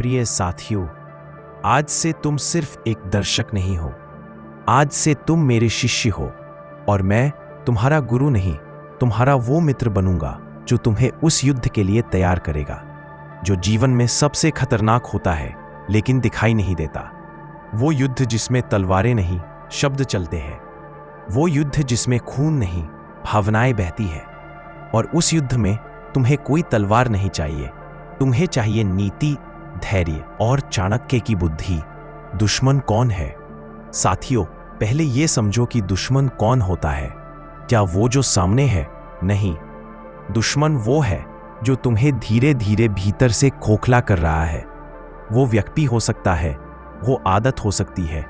प्रिय साथियों, आज से तुम सिर्फ एक दर्शक नहीं हो, आज से तुम मेरे शिष्य हो और मैं तुम्हारा गुरु नहीं, तुम्हारा वो मित्र बनूंगा जो तुम्हें उस युद्ध के लिए तैयार करेगा जो जीवन में सबसे खतरनाक होता है लेकिन दिखाई नहीं देता। वो युद्ध जिसमें तलवारें नहीं, शब्द चलते हैं। वो युद्ध जिसमें खून नहीं, भावनाएं बहती है। और उस युद्ध में तुम्हें कोई तलवार नहीं चाहिए, तुम्हें चाहिए नीति, धैर्य और चाणक्य की बुद्धि। दुश्मन कौन है? साथियों, पहले ये समझो कि दुश्मन कौन होता है। क्या वो जो सामने है? नहीं, दुश्मन वो है जो तुम्हें धीरे धीरे भीतर से खोखला कर रहा है। वो व्यक्ति हो सकता है, वो आदत हो सकती है,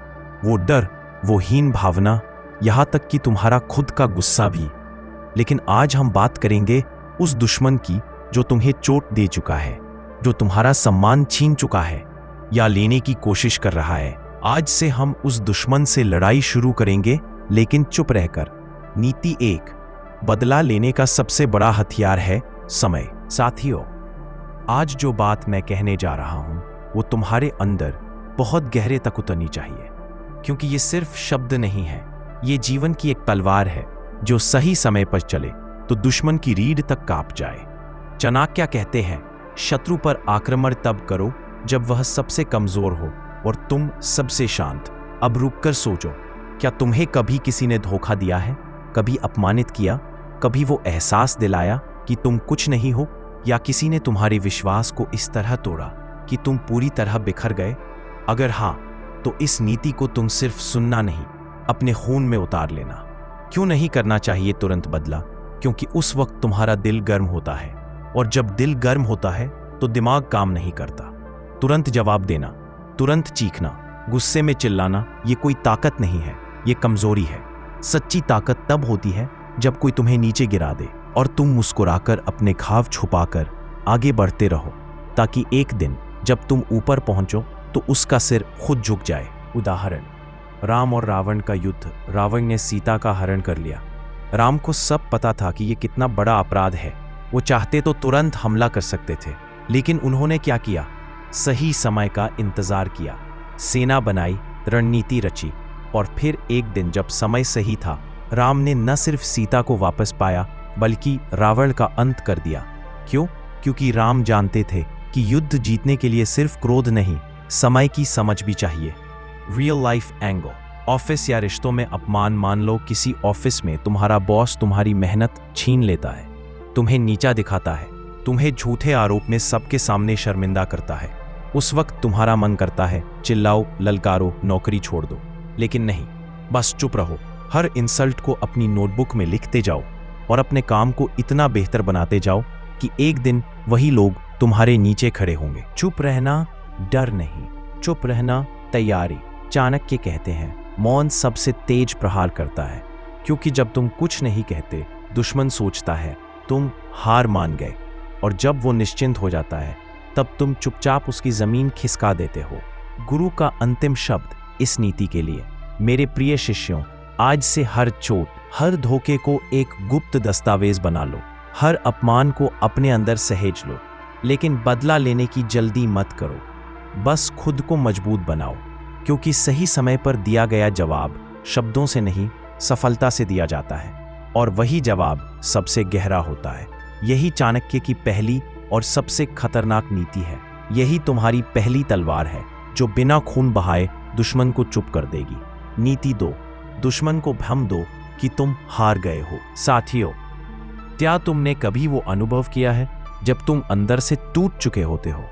वो डर, वो हीन भावना, यहां तक कि तुम्हारा खुद का गुस्सा भी। लेकिन आज हम बात करेंगे उस दुश्मन की जो तुम्हें चोट दे चुका है, जो तुम्हारा सम्मान छीन चुका है या लेने की कोशिश कर रहा है। आज से हम उस दुश्मन से लड़ाई शुरू करेंगे, लेकिन चुप रहकर। नीति 1, बदला लेने का सबसे बड़ा हथियार है समय। साथियों, आज जो बात मैं कहने जा रहा हूं वो तुम्हारे अंदर बहुत गहरे तक उतरनी चाहिए, क्योंकि ये सिर्फ शब्द नहीं है, ये जीवन की एक तलवार है जो सही समय पर चले तो दुश्मन की रीढ़ तक कांप जाए। चाणक्य कहते हैं, शत्रु पर आक्रमण तब करो जब वह सबसे कमजोर हो और तुम सबसे शांत। अब रुककर सोचो, क्या तुम्हें कभी किसी ने धोखा दिया है? कभी अपमानित किया? कभी वो एहसास दिलाया कि तुम कुछ नहीं हो? या किसी ने तुम्हारे विश्वास को इस तरह तोड़ा कि तुम पूरी तरह बिखर गए? अगर हाँ, तो इस नीति को तुम सिर्फ सुनना नहीं, अपने खून में उतार लेना। क्यों नहीं करना चाहिए तुरंत बदला? क्योंकि उस वक्त तुम्हारा दिल गर्म होता है, और जब दिल गर्म होता है तो दिमाग काम नहीं करता। तुरंत जवाब देना, तुरंत चीखना, गुस्से में चिल्लाना, ये कोई ताकत नहीं है, ये कमजोरी है। सच्ची ताकत तब होती है जब कोई तुम्हें नीचे गिरा दे और तुम मुस्कुराकर अपने घाव छुपाकर आगे बढ़ते रहो, ताकि एक दिन जब तुम ऊपर पहुंचो तो उसका सिर खुद झुक जाए। उदाहरण, राम और रावण का युद्ध। रावण ने सीता का हरण कर लिया। राम को सब पता था कि यह कितना बड़ा अपराध है। वो चाहते तो तुरंत हमला कर सकते थे, लेकिन उन्होंने क्या किया? सही समय का इंतजार किया, सेना बनाई, रणनीति रची, और फिर एक दिन जब समय सही था, राम ने न सिर्फ सीता को वापस पाया बल्कि रावण का अंत कर दिया। क्यों? क्योंकि राम जानते थे कि युद्ध जीतने के लिए सिर्फ क्रोध नहीं, समय की समझ भी चाहिए। Real life angle. ऑफिस या रिश्तों में अपमान। मान लो किसी ऑफिस में तुम्हारा बॉस तुम्हारी मेहनत छीन लेता है, तुम्हें नीचा दिखाता है, तुम्हें झूठे आरोप में सबके सामने शर्मिंदा करता है। उस वक्त तुम्हारा मन करता है चिल्लाओ, ललकारो, नौकरी छोड़ दो। लेकिन नहीं, बस चुप रहो। हर इंसल्ट को अपनी नोटबुक में लिखते जाओ और अपने काम को इतना बेहतर बनाते जाओ कि एक दिन वही लोग तुम्हारे नीचे खड़े होंगे। चुप रहना डर नहीं, चुप रहना तैयारी। चाणक्य कहते हैं, मौन सबसे तेज प्रहार करता है, क्योंकि जब तुम कुछ नहीं कहते, दुश्मन सोचता है तुम हार मान गए, और जब वो निश्चिंत हो जाता है तब तुम चुपचाप उसकी जमीन खिसका देते हो। गुरु का अंतिम शब्द इस नीति के लिए। मेरे प्रिय शिष्यों, आज से हर चोट, हर धोखे को एक गुप्त दस्तावेज बना लो, हर अपमान को अपने अंदर सहेज लो, लेकिन बदला लेने की जल्दी मत करो। बस खुद को मजबूत बनाओ, क्योंकि सही समय पर दिया गया जवाब शब्दों से नहीं, सफलता से दिया जाता है, और वही जवाब सबसे गहरा होता है। यही चाणक्य की पहली और सबसे खतरनाक नीति है। यही तुम्हारी पहली तलवार है जो बिना खून बहाए दुश्मन को चुप कर देगी। नीति 2, दुश्मन को भ्रम दो कि तुम हार गए हो। साथियों, क्या तुमने कभी वो अनुभव किया है जब तुम अंदर से टूट चुके होते हो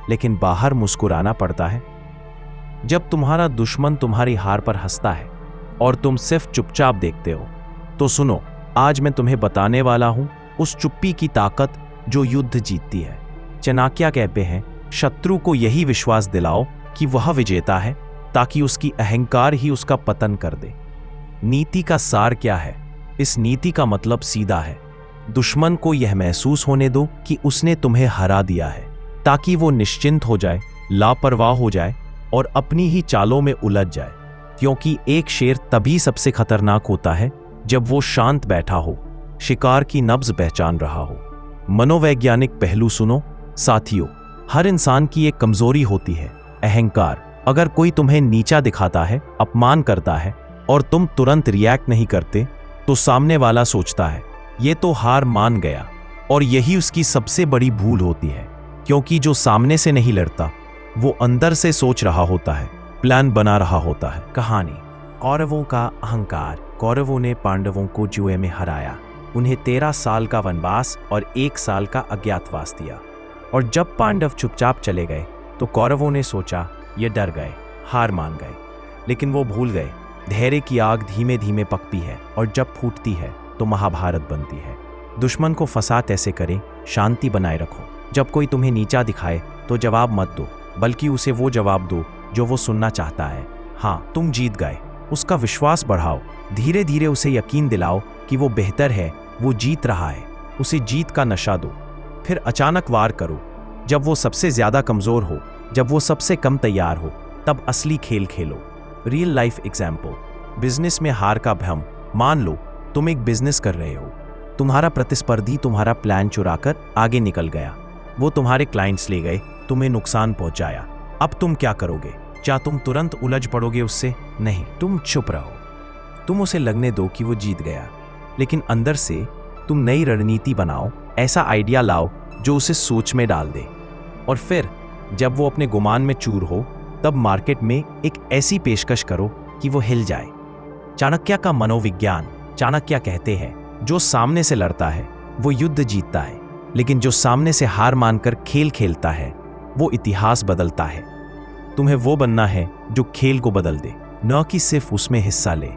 लेकिन बाहर मुस्कुराना पड़ता है? जब तुम्हारा दुश्मन तुम्हारी हार पर हंसता है और तुम सिर्फ चुपचाप देखते हो। तो सुनो, आज मैं तुम्हें बताने वाला हूं उस चुप्पी की ताकत जो युद्ध जीतती है। चाणक्य कहते हैं, शत्रु को यही विश्वास दिलाओ कि वह विजेता है, ताकि उसकी अहंकार ही उसका पतन कर दे। नीति का सार क्या है? इस नीति का मतलब सीधा है, दुश्मन को यह महसूस होने दो कि उसने तुम्हें हरा दिया है, ताकि वो निश्चिंत हो जाए, लापरवाह हो जाए और अपनी ही चालों में उलझ जाए। क्योंकि एक शेर तभी सबसे खतरनाक होता है जब वो शांत बैठा हो, शिकार की नब्ज पहचान रहा हो। मनोवैज्ञानिक पहलू सुनो। साथियों, हर इंसान की एक कमजोरी होती है, अहंकार। अगर कोई तुम्हें नीचा दिखाता है, अपमान करता है और तुम तुरंत रिएक्ट नहीं करते, तो सामने वाला सोचता है ये तो हार मान गया। और यही उसकी सबसे बड़ी भूल होती है, क्योंकि जो सामने से नहीं लड़ता वो अंदर से सोच रहा होता है, प्लान बना रहा होता है। कहानी कौरवों का अहंकार। कौरवों ने पांडवों को जुए में हराया, उन्हें 13 साल का वनवास और 1 साल का अज्ञातवास दिया। और जब पांडव चुपचाप चले गए तो कौरवों ने सोचा ये डर गए, हार मान गए। लेकिन वो भूल गए धैर्य की आग धीमे धीमे पकती है और जब फूटती है तो महाभारत बनती है। दुश्मन को फसाद ऐसे करें, शांति बनाए रखो। जब कोई तुम्हें नीचा दिखाए तो जवाब मत दो, बल्कि उसे वो जवाब दो जो वो सुनना चाहता है। हाँ, तुम जीत गए। उसका विश्वास बढ़ाओ, धीरे धीरे उसे यकीन दिलाओ कि वो बेहतर है, वो जीत रहा है। उसे जीत का नशा दो। फिर अचानक वार करो, जब वो सबसे ज्यादा कमजोर हो, जब वो सबसे कम तैयार हो, तब असली खेल खेलो। Real life example. बिजनेस में हार का भ्रम। मान लो तुम एक बिजनेस कर रहे हो, तुम्हारा प्रतिस्पर्धी तुम्हारा प्लान चुराकर आगे निकल गया, वो तुम्हारे क्लाइंट्स ले गए, तुम्हें नुकसान पहुंचाया। अब तुम क्या करोगे? क्या तुम तुरंत उलझ पड़ोगे उससे? नहीं, तुम चुप रहो। तुम उसे लगने दो कि वो जीत गया, लेकिन अंदर से तुम नई रणनीति बनाओ, ऐसा आइडिया लाओ जो उसे सोच में डाल दे। और फिर जब वो अपने गुमान में चूर हो, तब मार्केट में एक ऐसी पेशकश करो कि वो हिल जाए। चाणक्य का मनोविज्ञान। चाणक्य कहते हैं जो सामने से लड़ता है वो युद्ध जीतता है, लेकिन जो सामने से हार मानकर खेल खेलता है वो इतिहास बदलता है। तुम्हें वो बनना है जो खेल को बदल दे, न कि सिर्फ उसमें हिस्सा ले।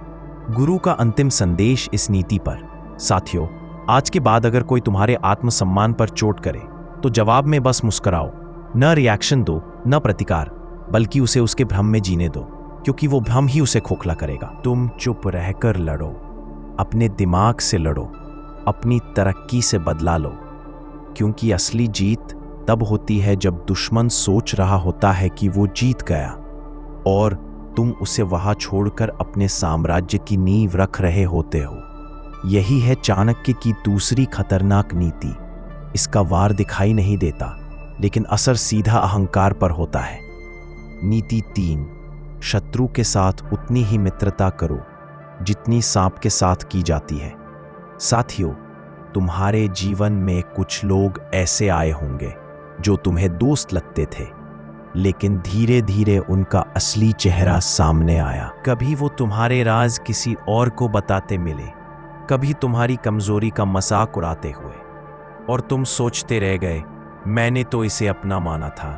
गुरु का अंतिम संदेश इस नीति पर। साथियों, आज के बाद अगर कोई तुम्हारे आत्मसम्मान पर चोट करे तो जवाब में बस मुस्कुराओ। न रिएक्शन दो, न प्रतिकार, बल्कि उसे उसके भ्रम में जीने दो, क्योंकि वो भ्रम ही उसे खोखला करेगा। तुम चुप रहकर लड़ो, अपने दिमाग से लड़ो, अपनी तरक्की से बदला लो, क्योंकि असली जीत तब होती है जब दुश्मन सोच रहा होता है कि वो जीत गया और तुम उसे वहां छोड़कर अपने साम्राज्य की नींव रख रहे होते हो। यही है चाणक्य की दूसरी खतरनाक नीति। इसका वार दिखाई नहीं देता, लेकिन असर सीधा अहंकार पर होता है। नीति 3। शत्रु के साथ उतनी ही मित्रता करो जितनी सांप के साथ की जाती है। साथियों, तुम्हारे जीवन में कुछ लोग ऐसे आए होंगे जो तुम्हें दोस्त लगते थे, लेकिन धीरे धीरे उनका असली चेहरा सामने आया। कभी वो तुम्हारे राज किसी और को बताते मिले, कभी तुम्हारी कमजोरी का मजाक उड़ाते हुए, और तुम सोचते रह गए मैंने तो इसे अपना माना था।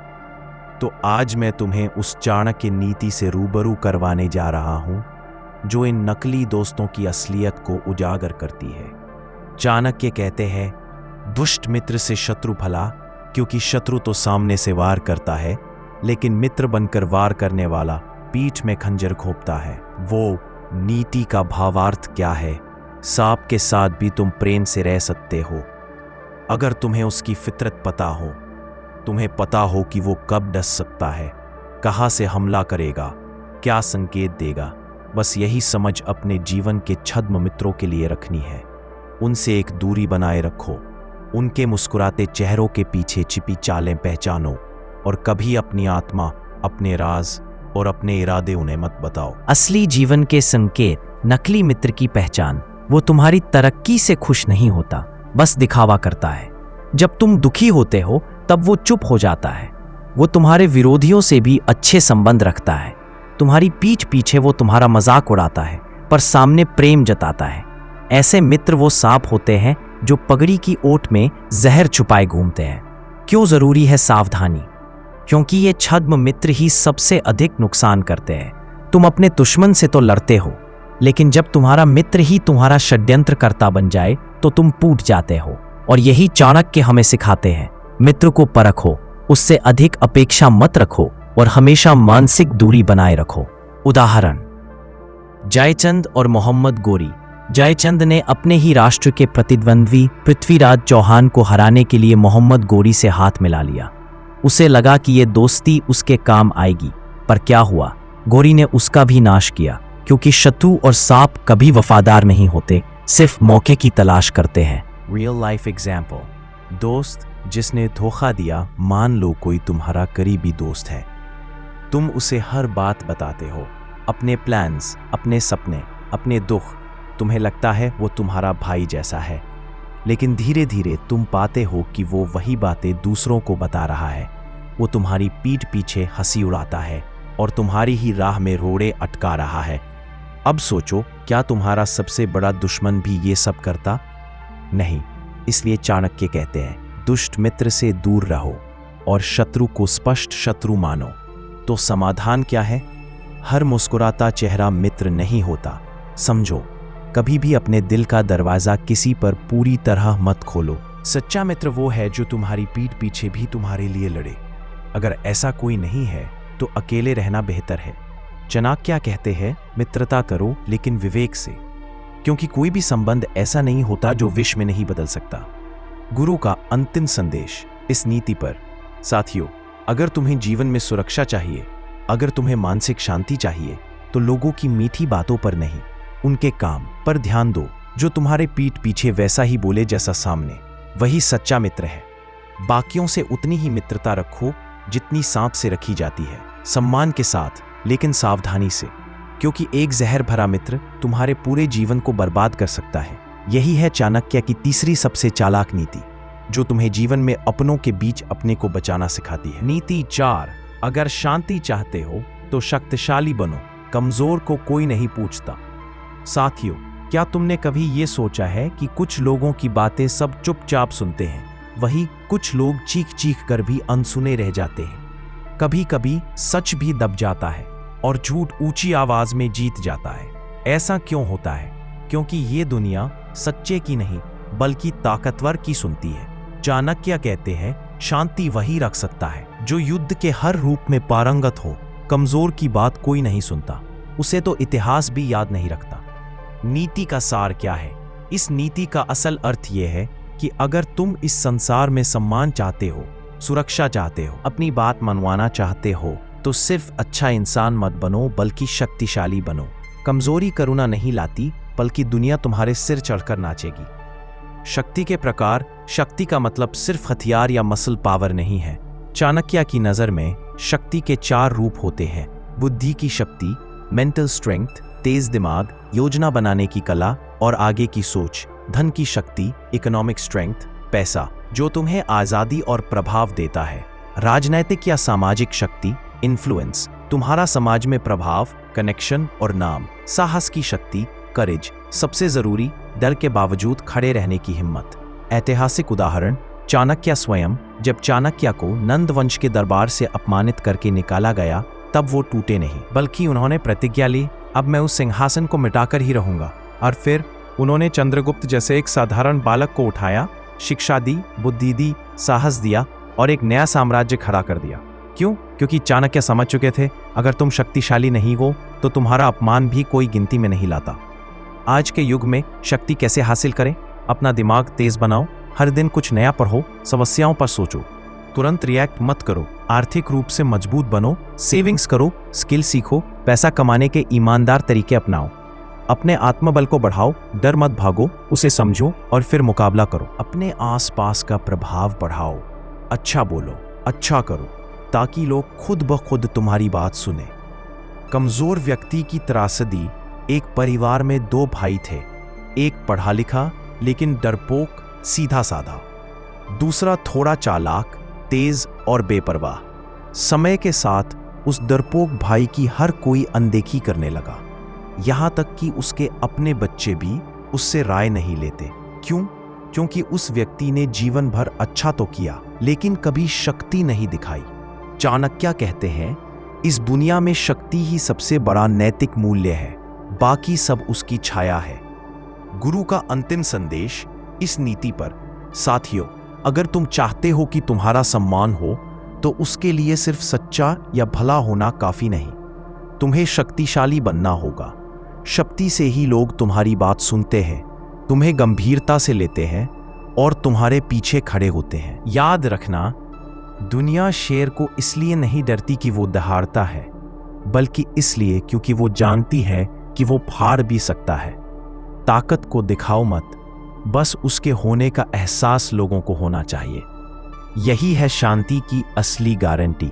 तो आज मैं तुम्हें उस चाणक्य नीति से रूबरू करवाने जा रहा हूं जो इन नकली दोस्तों की असलियत को उजागर करती है। चाणक्य कहते हैं दुष्ट मित्र से शत्रु भला, क्योंकि शत्रु तो सामने से वार करता है, लेकिन मित्र बनकर वार करने वाला पीठ में खंजर घोंपता है। वो नीति का भावार्थ क्या है? सांप के साथ भी तुम प्रेम से रह सकते हो अगर तुम्हें उसकी फितरत पता हो। तुम्हें पता हो कि वो कब डस सकता है, कहां से हमला करेगा, क्या संकेत देगा। बस यही समझ अपने जीवन के छद्म मित्रों के लिए रखनी है। उनसे एक दूरी बनाए रखो, उनके मुस्कुराते चेहरों के पीछे छिपी चालें पहचानो, और कभी अपनी आत्मा, अपने राज और अपने इरादे उन्हें मत बताओ। असली जीवन के संकेत। नकली मित्र की पहचान। वो तुम्हारी तरक्की से खुश नहीं होता, बस दिखावा करता है। जब तुम दुखी होते हो तब वो चुप हो जाता है। वो तुम्हारे विरोधियों से भी अच्छे संबंध रखता है। तुम्हारी पीठ पीछे वो तुम्हारा मजाक उड़ाता है, पर सामने प्रेम जताता है। ऐसे मित्र वो सांप होते हैं जो पगड़ी की ओट में जहर छुपाए घूमते हैं। क्यों जरूरी है सावधानी? क्योंकि ये छद्म मित्र ही सबसे अधिक नुकसान करते हैं। तुम अपने दुश्मन से तो लड़ते हो, लेकिन जब तुम्हारा मित्र ही तुम्हारा षड्यंत्रकर्ता बन जाए तो तुम टूट जाते हो। और यही चाणक्य हमें सिखाते हैं, मित्र को परखो, उससे अधिक अपेक्षा मत रखो और हमेशा मानसिक दूरी बनाए रखो। उदाहरण, जयचंद और मोहम्मद गोरी। जयचंद ने अपने ही राष्ट्र के प्रतिद्वंद्वी पृथ्वीराज चौहान को हराने के लिए मोहम्मद गोरी से हाथ मिला लिया। उसे लगा कि ये दोस्ती उसके काम आएगी, पर क्या हुआ? गोरी ने उसका भी नाश किया, क्योंकि शत्रु और सांप कभी वफादार नहीं होते, सिर्फ मौके की तलाश करते हैं। Real life example. दोस्त जिसने धोखा दिया, मान लो कोई तुम्हारा करीबी दोस्त है। तुम उसे हर बात बताते हो, अपने प्लान्स, अपने सपने, अपने दुख। तुम्हें लगता है वो तुम्हारा भाई जैसा है, लेकिन धीरे धीरे तुम पाते हो कि वो वही बातें दूसरों को बता रहा है। वो तुम्हारी पीठ पीछे हंसी उड़ाता है और तुम्हारी ही राह में रोड़े अटका रहा है। अब सोचो, क्या तुम्हारा सबसे बड़ा दुश्मन भी ये सब करता? नहीं। इसलिए चाणक्य कहते हैं, दुष्ट मित्र से दूर रहो और शत्रु को स्पष्ट शत्रु मानो। तो समाधान क्या है? हर मुस्कुराता चेहरा मित्र नहीं होता। समझो, कभी भी अपने दिल का दरवाजा किसी पर पूरी तरह मत खोलो। सच्चा मित्र वो है जो तुम्हारी पीठ पीछे भी तुम्हारे लिए लड़े। अगर ऐसा कोई नहीं है तो अकेले रहना बेहतर है। चाणक्य कहते हैं, मित्रता करो लेकिन विवेक से, क्योंकि कोई भी संबंध ऐसा नहीं होता जो विष में नहीं बदल सकता। गुरु का अंतिम संदेश इस नीति पर। साथियों, अगर तुम्हें जीवन में सुरक्षा चाहिए, अगर तुम्हें मानसिक शांति चाहिए, तो लोगों की मीठी बातों पर नहीं, उनके काम पर ध्यान दो। जो तुम्हारे पीठ पीछे वैसा ही बोले जैसा सामने, वही सच्चा मित्र है। बाकियों से उतनी ही मित्रता रखो जितनी सांप से रखी जाती है, सम्मान के साथ लेकिन सावधानी से, क्योंकि एक जहर भरा मित्र तुम्हारे पूरे जीवन को बर्बाद कर सकता है। यही है चाणक्य की तीसरी सबसे चालाक नीति, जो तुम्हें जीवन में अपनों के बीच अपने को बचाना सिखाती है। नीति 4, अगर शांति चाहते हो तो शक्तिशाली बनो, कमजोर को कोई नहीं पूछता। साथियों, क्या तुमने कभी ये सोचा है कि कुछ लोगों की बातें सब चुपचाप सुनते हैं, वही कुछ लोग चीख चीख कर भी अनसुने रह जाते हैं। कभी कभी सच भी दब जाता है और झूठ ऊंची आवाज में जीत जाता है। ऐसा क्यों होता है? क्योंकि ये दुनिया सच्चे की नहीं बल्कि ताकतवर की सुनती है। चाणक्य कहते हैं, शांति वही रख सकता है जो युद्ध के हर रूप में पारंगत हो। कमजोर की बात कोई नहीं सुनता, उसे तो इतिहास भी याद नहीं रखता। नीति का सार क्या है? इस नीति का असल अर्थ यह है कि अगर तुम इस संसार में सम्मान चाहते हो, सुरक्षा चाहते हो, अपनी बात मनवाना चाहते हो, तो सिर्फ अच्छा इंसान मत बनो बल्कि शक्तिशाली बनो। कमजोरी करुणा नहीं लाती, बल्कि दुनिया तुम्हारे सिर चढ़कर नाचेगी। शक्ति के प्रकार, शक्ति का मतलब सिर्फ हथियार या मसल पावर नहीं है। चाणक्य की नजर में शक्ति के 4 रूप होते हैं। बुद्धि की शक्ति, मेंटल स्ट्रेंथ, तेज दिमाग, योजना बनाने की कला और आगे की सोच। धन की शक्ति, इकोनॉमिक स्ट्रेंथ, पैसा, जो तुम्हें आजादी और प्रभाव देता है। राजनैतिक या सामाजिक शक्ति, इन्फ्लुएंस, तुम्हारा समाज में प्रभाव, कनेक्शन और नाम। साहस की शक्ति, करेज, सबसे जरूरी, डर के बावजूद खड़े रहने की हिम्मत। ऐतिहासिक उदाहरण, चाणक्य स्वयं। जब चाणक्य को नंद वंश के दरबार से अपमानित करके निकाला गया, तब वो टूटे नहीं, बल्कि उन्होंने प्रतिज्ञा ली, अब मैं उस सिंहासन को मिटाकर ही रहूंगा। और फिर उन्होंने चंद्रगुप्त जैसे एक साधारण बालक को उठाया, शिक्षा दी, बुद्धि दी, साहस दिया और एक नया साम्राज्य खड़ा कर दिया। क्यों? क्योंकि चाणक्य समझ चुके थे, अगर तुम शक्तिशाली नहीं हो तो तुम्हारा अपमान भी कोई गिनती में नहीं लाता। आज के युग में शक्ति कैसे हासिल करें? अपना दिमाग तेज बनाओ, हर दिन कुछ नया पढ़ो, समस्याओं पर सोचो, तुरंत रिएक्ट मत करो। आर्थिक रूप से मजबूत बनो, सेविंग्स करो, स्किल सीखो, पैसा कमाने के ईमानदार तरीके अपनाओ। अपने आत्मबल को बढ़ाओ, डर मत भागो, उसे समझो और फिर मुकाबला करो। अपने आसपास का प्रभाव बढ़ाओ, अच्छा बोलो, अच्छा करो, ताकि लोग खुद ब खुद तुम्हारी बात सुने। कमजोर व्यक्ति की त्रासदी, एक परिवार में 2 भाई थे, एक पढ़ा लिखा लेकिन डरपोक, सीधा साधा, दूसरा थोड़ा चालाक, तेज और बेपरवाह। समय के साथ उस डरपोक भाई की हर कोई अनदेखी करने लगा, यहां तक कि उसके अपने बच्चे भी उससे राय नहीं लेते। क्यों? क्योंकि उस व्यक्ति ने जीवन भर अच्छा तो किया लेकिन कभी शक्ति नहीं दिखाई। चाणक्य कहते हैं, इस दुनिया में शक्ति ही सबसे बड़ा नैतिक मूल्य है, बाकी सब उसकी छाया है। गुरु का अंतिम संदेश इस नीति पर। साथियों, अगर तुम चाहते हो कि तुम्हारा सम्मान हो, तो उसके लिए सिर्फ सच्चा या भला होना काफी नहीं, तुम्हें शक्तिशाली बनना होगा। शक्ति से ही लोग तुम्हारी बात सुनते हैं, तुम्हें गंभीरता से लेते हैं और तुम्हारे पीछे खड़े होते हैं। याद रखना, दुनिया शेर को इसलिए नहीं डरती कि वो दहाड़ता है, बल्कि इसलिए क्योंकि वो जानती है कि वो फाड़ भी सकता है। ताकत को दिखाओ मत, बस उसके होने का एहसास लोगों को होना चाहिए। यही है शांति की असली गारंटी।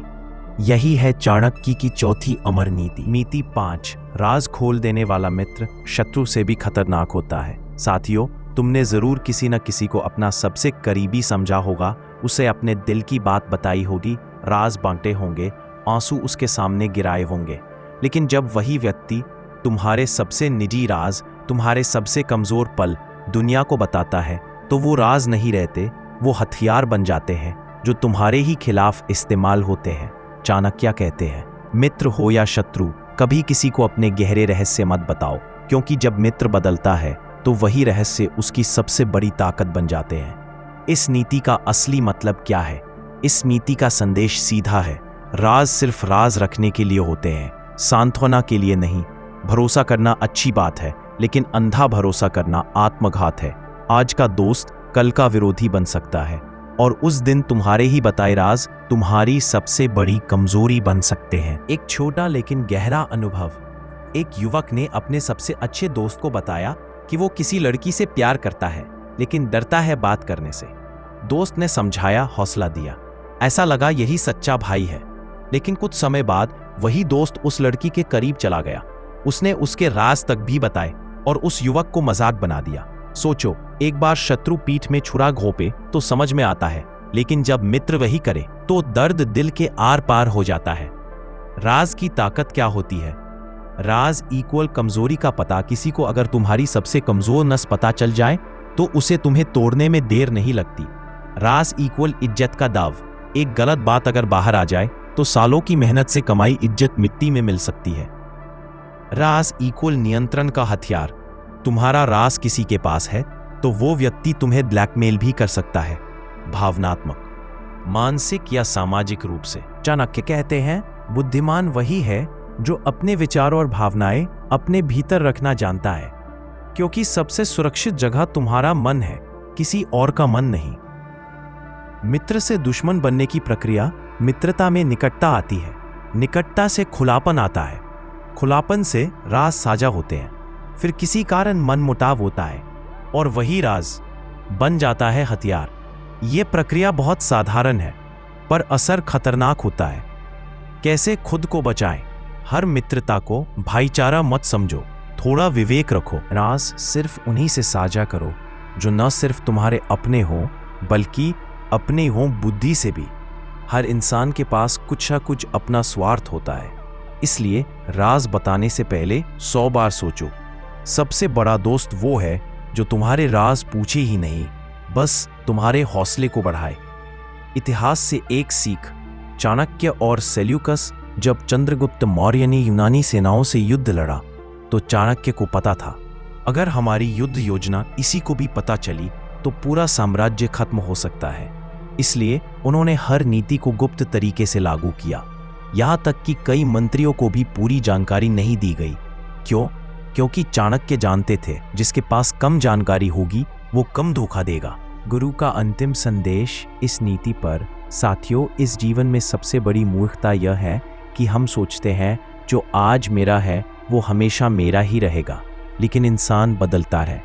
यही है चाणक्य की चौथी अमर नीति। नीति 5, राज खोल देने वाला मित्र शत्रु से भी खतरनाक होता है। साथियों, तुमने जरूर किसी न किसी को अपना सबसे करीबी समझा होगा, उसे अपने दिल की बात बताई होगी, राज बांटे होंगे, आंसू उसके सामने गिराए होंगे। लेकिन जब वही व्यक्ति तुम्हारे सबसे निजी राज, तुम्हारे सबसे कमजोर पल दुनिया को बताता है, तो वो राज नहीं रहते, वो हथियार बन जाते हैं जो तुम्हारे ही खिलाफ इस्तेमाल होते हैं। चाणक्य कहते हैं, मित्र हो या शत्रु, कभी किसी को अपने गहरे रहस्य मत बताओ, क्योंकि जब मित्र बदलता है तो वही रहस्य उसकी सबसे बड़ी ताकत बन जाते हैं। इस नीति का असली मतलब क्या है? इस नीति का संदेश सीधा है, राज सिर्फ राज रखने के लिए होते हैं, सांत्वना के लिए नहीं। भरोसा करना अच्छी बात है, लेकिन अंधा भरोसा करना आत्मघात है। आज का दोस्त कल का विरोधी बन सकता है, और उस दिन तुम्हारे ही बताए राज तुम्हारी सबसे बड़ी कमजोरी बन सकते हैं। एक छोटा लेकिन गहरा अनुभव। एक युवक ने अपने सबसे अच्छे दोस्त को बताया कि वो किसी लड़की से प्यार करता है, लेकिन डरता है बात करने से। दोस्त ने समझाया, हौसला दिया, ऐसा लगा यही सच्चा भाई है। लेकिन कुछ समय बाद वही दोस्त उस लड़की के करीब चला गया। उसने उसके राज तक भी बताए और उस युवक को मजाक बना दिया। सोचो, एक बार शत्रु पीठ में छुरा घोंपे तो समझ में आता है, लेकिन जब मित्र वही करे तो दर्द दिल के आर पार हो जाता है। राज की ताकत क्या होती है? राज इक्वल कमजोरी का पता। किसी को अगर तुम्हारी सबसे कमजोर नस पता चल जाए तो उसे तुम्हें तोड़ने में देर नहीं लगती। राज इक्वल इज्जत का दाव। एक गलत बात अगर बाहर आ जाए तो सालों की मेहनत से कमाई इज्जत मिट्टी में मिल सकती है। राज इक्वल नियंत्रण का हथियार। तुम्हारा राज किसी के पास है तो वो व्यक्ति तुम्हें ब्लैकमेल भी कर सकता है, भावनात्मक, मानसिक या सामाजिक रूप से। चाणक्य कहते हैं, बुद्धिमान वही है जो अपने विचारों और भावनाएं अपने भीतर रखना जानता है, क्योंकि सबसे सुरक्षित जगह तुम्हारा मन है, किसी और का मन नहीं। मित्र से दुश्मन बनने की प्रक्रिया मित्रता में निकटता आती है, निकटता से खुलापन आता है, खुलापन से राज साझा होते हैं, फिर किसी कारण मन मुटाव होता है और वही राज बन जाता है हथियार। यह प्रक्रिया बहुत साधारण है पर असर खतरनाक होता है। कैसे खुद को बचाएं? हर मित्रता को भाईचारा मत समझो, थोड़ा विवेक रखो। राज सिर्फ उन्हीं से साझा करो जो न सिर्फ तुम्हारे अपने हों बल्कि अपने हों बुद्धि से भी। हर इंसान के पास कुछ न कुछ अपना स्वार्थ होता है, इसलिए राज बताने से पहले 100 बार सोचो। सबसे बड़ा दोस्त वो है जो तुम्हारे राज पूछे ही नहीं, बस तुम्हारे हौसले को बढ़ाए। इतिहास से एक सीख। चाणक्य और सेल्यूकस। जब चंद्रगुप्त मौर्य ने यूनानी सेनाओं से युद्ध लड़ा तो चाणक्य को पता था, अगर हमारी युद्ध योजना इसी को भी पता चली तो पूरा साम्राज्य खत्म हो सकता है। इसलिए उन्होंने हर नीति को गुप्त तरीके से लागू किया, यहां तक कि कई मंत्रियों को भी पूरी जानकारी नहीं दी गई। क्यों? क्योंकि चाणक्य जानते थे जिसके पास कम जानकारी होगी वो कम धोखा देगा। गुरु का अंतिम संदेश इस नीति पर। साथियों, इस जीवन में सबसे बड़ी मूर्खता यह है कि हम सोचते हैं जो आज मेरा है वो हमेशा मेरा ही रहेगा, लेकिन इंसान बदलता है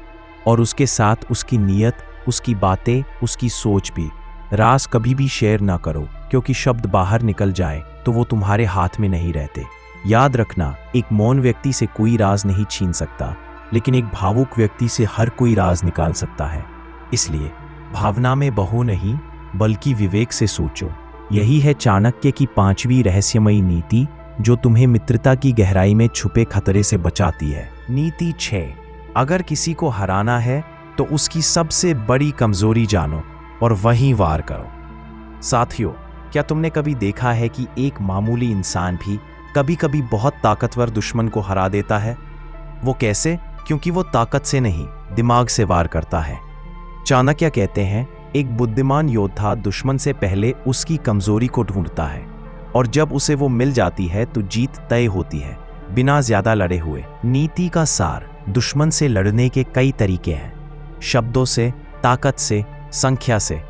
और उसके साथ उसकी नीयत, उसकी बातें, उसकी सोच भी। राज कभी भी शेयर ना करो, क्योंकि शब्द बाहर निकल जाए तो वो तुम्हारे हाथ में नहीं रहते। याद रखना, एक मौन व्यक्ति से कोई राज नहीं छीन सकता, लेकिन एक भावुक व्यक्ति से हर कोई राज निकाल सकता है। इसलिए भावना में बहो नहीं बल्कि विवेक से सोचो। यही है चाणक्य की 5वीं रहस्यमयी नीति, जो तुम्हें मित्रता की गहराई में छुपे खतरे से बचाती है। नीति 6, अगर किसी को हराना है तो उसकी सबसे बड़ी कमजोरी जानो और वहीं वार करो। साथियों, क्या तुमने कभी देखा है कि एक मामूली इंसान भी कभी कभी बहुत ताकतवर दुश्मन को हरा देता है? वो कैसे? क्योंकि वो ताकत से नहीं, दिमाग से वार करता है। चाणक्य कहते हैं, एक बुद्धिमान योद्धा दुश्मन से पहले उसकी कमजोरी को ढूंढता है, और जब उसे वो मिल जाती है तो जीत तय होती है, बिना ज्यादा लड़े हुए। नीति का सार। दुश्मन से लड़ने के कई तरीके हैं, शब्दों से, ताकत से, संख्या से,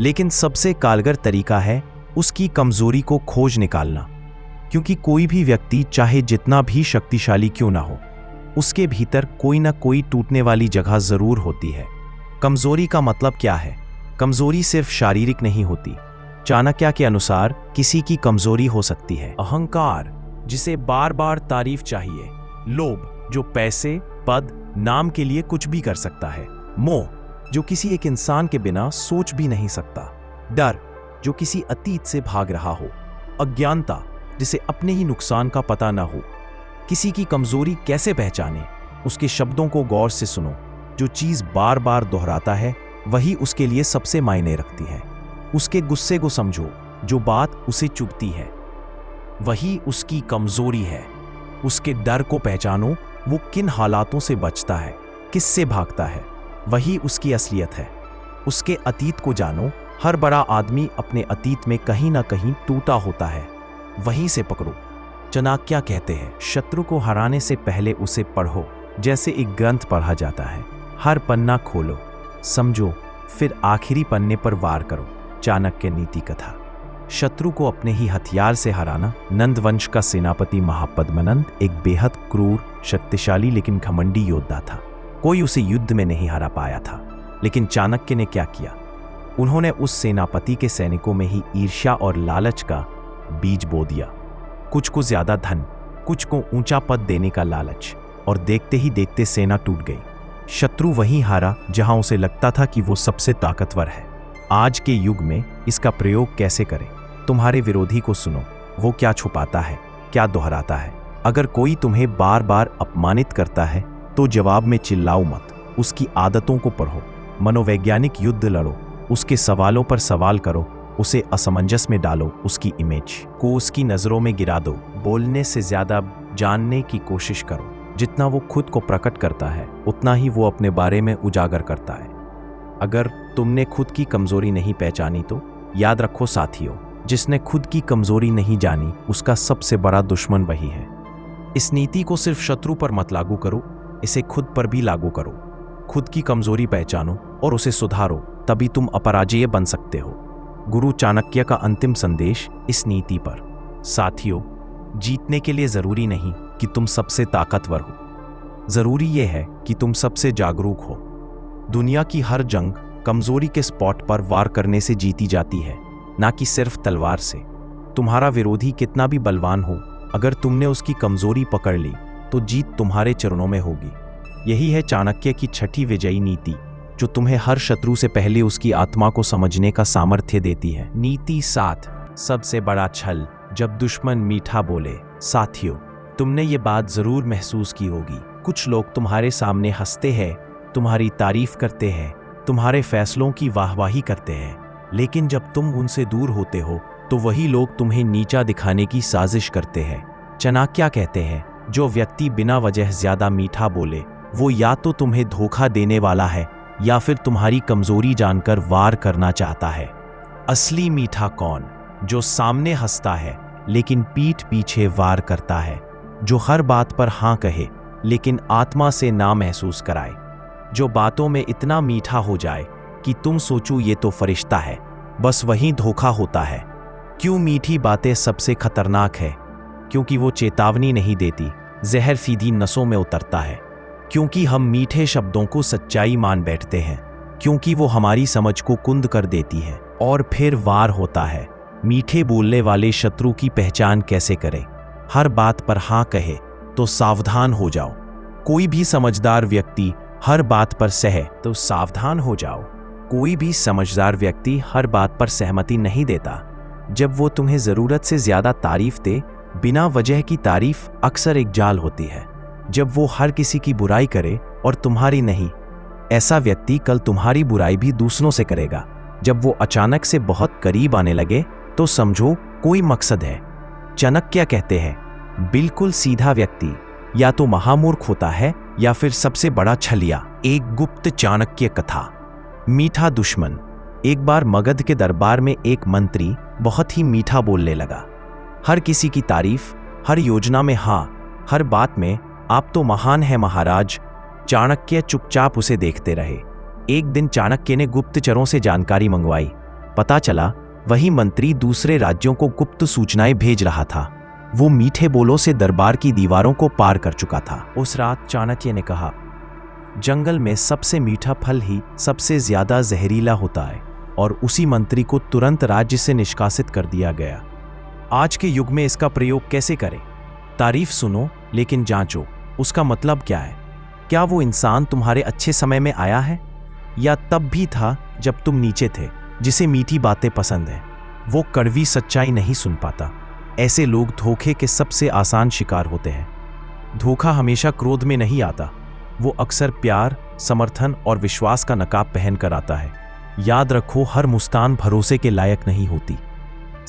लेकिन सबसे कारगर तरीका है उसकी कमजोरी को खोज निकालना। क्योंकि कोई भी व्यक्ति चाहे जितना भी शक्तिशाली क्यों ना हो, उसके भीतर कोई ना कोई टूटने वाली जगह जरूर होती है। कमजोरी का मतलब क्या है? कमजोरी सिर्फ शारीरिक नहीं होती, चाणक्य के अनुसार किसी की कमजोरी हो सकती है अहंकार, जिसे बार बार तारीफ चाहिए, लोभ, जो पैसे, पद, नाम के लिए कुछ भी कर सकता है, मोह, जो किसी एक इंसान के बिना सोच भी नहीं सकता, डर, जो किसी अतीत से भाग रहा हो, अज्ञानता, जिसे अपने ही नुकसान का पता ना हो। किसी की कमजोरी कैसे पहचाने? उसके शब्दों को गौर से सुनो। जो चीज बार बार दोहराता है वही उसके लिए सबसे मायने रखती है। उसके गुस्से को समझो, जो बात उसे चुभती है वही उसकी कमजोरी है। उसके डर को पहचानो, वो किन हालातों से बचता है, किससे भागता है, वही उसकी असलियत है। उसके अतीत को जानो, हर बड़ा आदमी अपने अतीत में कहीं ना कहीं टूटा होता है, वहीं से पकड़ो। चाणक्य कहते हैं, शत्रु को हराने से पहले उसे पढ़ो जैसे एक ग्रंथ पढ़ा जाता है। हर पन्ना खोलो, समझो, फिर आखिरी पन्ने पर वार करो। चाणक्य नीति कथा। शत्रु को अपने ही हथियार से हराना। नंद वंश का सेनापति महापद्मनंद एक बेहद क्रूर, शक्तिशाली लेकिन घमंडी योद्धा था। कोई उसे युद्ध में नहीं हरा पाया था। लेकिन चाणक्य ने क्या किया? उन्होंने उस सेनापति के सैनिकों में ही ईर्ष्या और लालच का बीज बो दिया। कुछ को ज्यादा धन, कुछ को ऊंचा पद देने का लालच, और देखते ही देखते सेना टूट गई। शत्रु वहीं हारा जहां उसे लगता था कि वो सबसे ताकतवर है। आज के युग में इसका प्रयोग कैसे करें? तुम्हारे विरोधी को सुनो, वो क्या छुपाता है, क्या दोहराता है। अगर कोई तुम्हें बार बार अपमानित करता है तो जवाब में चिल्लाओ मत, उसकी आदतों को पढ़ो। मनोवैज्ञानिक युद्ध लड़ो, उसके सवालों पर सवाल करो, उसे असमंजस में डालो, उसकी इमेज को उसकी नजरों में गिरा दो। बोलने से ज्यादा जानने की कोशिश करो। जितना वो खुद को प्रकट करता है उतना ही वो अपने बारे में उजागर करता है। अगर तुमने खुद की कमजोरी नहीं पहचानी तो याद रखो साथियों, जिसने खुद की कमजोरी नहीं जानी उसका सबसे बड़ा दुश्मन वही है। इस नीति को सिर्फ शत्रु पर मत लागू करो, इसे खुद पर भी लागू करो। खुद की कमजोरी पहचानो और उसे सुधारो, तभी तुम अपराजेय बन सकते हो। गुरु चाणक्य का अंतिम संदेश इस नीति पर। साथियों, जीतने के लिए जरूरी नहीं कि तुम सबसे ताकतवर हो, जरूरी यह है कि तुम सबसे जागरूक हो। दुनिया की हर जंग कमजोरी के स्पॉट पर वार करने से जीती जाती है, ना कि सिर्फ तलवार से। तुम्हारा विरोधी कितना भी बलवान हो, अगर तुमने उसकी कमजोरी पकड़ ली तो जीत तुम्हारे चरणों में होगी। यही है चाणक्य की छठी विजयी नीति, जो तुम्हें हर शत्रु से पहले उसकी आत्मा को समझने का सामर्थ्य देती है। नीति 7, सबसे बड़ा छल, जब दुश्मन मीठा बोले। साथियों, तुमने ये बात जरूर महसूस की होगी। कुछ लोग तुम्हारे सामने हंसते हैं, तुम्हारी तारीफ करते हैं, तुम्हारे फैसलों की वाहवाही करते हैं, लेकिन जब तुम उनसे दूर होते हो तो वही लोग तुम्हें नीचा दिखाने की साजिश करते हैं। चाणक्य कहते हैं, जो व्यक्ति बिना वजह ज्यादा मीठा बोले वो या तो तुम्हें धोखा देने वाला है या फिर तुम्हारी कमजोरी जानकर वार करना चाहता है। असली मीठा कौन? जो सामने हंसता है लेकिन पीठ पीछे वार करता है, जो हर बात पर हाँ कहे लेकिन आत्मा से ना महसूस कराए, जो बातों में इतना मीठा हो जाए कि तुम सोचो ये तो फरिश्ता है, बस वही धोखा होता है। क्यों मीठी बातें सबसे खतरनाक है? क्योंकि वो चेतावनी नहीं देती, जहर सीधी नसों में उतरता है। क्योंकि हम मीठे शब्दों को सच्चाई मान बैठते हैं, क्योंकि वो हमारी समझ को कुंद कर देती है और फिर वार होता है। मीठे बोलने वाले शत्रु की पहचान कैसे करें? हर बात पर हाँ कहे तो सावधान हो जाओ। कोई भी समझदार व्यक्ति हर बात पर सहे तो सावधान हो जाओ। कोई भी समझदार व्यक्ति हर बात पर सहमति नहीं देता। जब वो तुम्हें जरूरत से ज्यादा तारीफ दे, बिना वजह की तारीफ अक्सर एक जाल होती है। जब वो हर किसी की बुराई करे और तुम्हारी नहीं, ऐसा व्यक्ति कल तुम्हारी बुराई भी दूसरों से करेगा। जब वो अचानक से बहुत करीब आने लगे तो समझो कोई मकसद है। चाणक्य कहते हैं, बिल्कुल सीधा व्यक्ति या तो महामूर्ख होता है या फिर सबसे बड़ा छलिया। एक गुप्त चाणक्य कथा। मीठा दुश्मन। एक बार मगध के दरबार में एक मंत्री बहुत ही मीठा बोलने लगा। हर किसी की तारीफ, हर योजना में हाँ, हर बात में आप तो महान है महाराज। चाणक्य चुपचाप उसे देखते रहे। एक दिन चाणक्य ने गुप्तचरों से जानकारी मंगवाई। पता चला वही मंत्री दूसरे राज्यों को गुप्त सूचनाएं भेज रहा था। वो मीठे बोलों से दरबार की दीवारों को पार कर चुका था। उस रात चाणक्य ने कहा, जंगल में सबसे मीठा फल ही सबसे ज्यादा जहरीला होता है, और उसी मंत्री को तुरंत राज्य से निष्कासित कर दिया गया। आज के युग में इसका प्रयोग कैसे करें? तारीफ सुनो लेकिन जांचो, उसका मतलब क्या है? क्या वो इंसान तुम्हारे अच्छे समय में आया है, या तब भी था जब तुम नीचे थे? जिसे मीठी बातें पसंद है वो कड़वी सच्चाई नहीं सुन पाता। ऐसे लोग धोखे के सबसे आसान शिकार होते हैं। धोखा हमेशा क्रोध में नहीं आता, वो अक्सर प्यार, समर्थन और विश्वास का नकाब पहनकर आता है। याद रखो, हर मुस्कान भरोसे के लायक नहीं होती।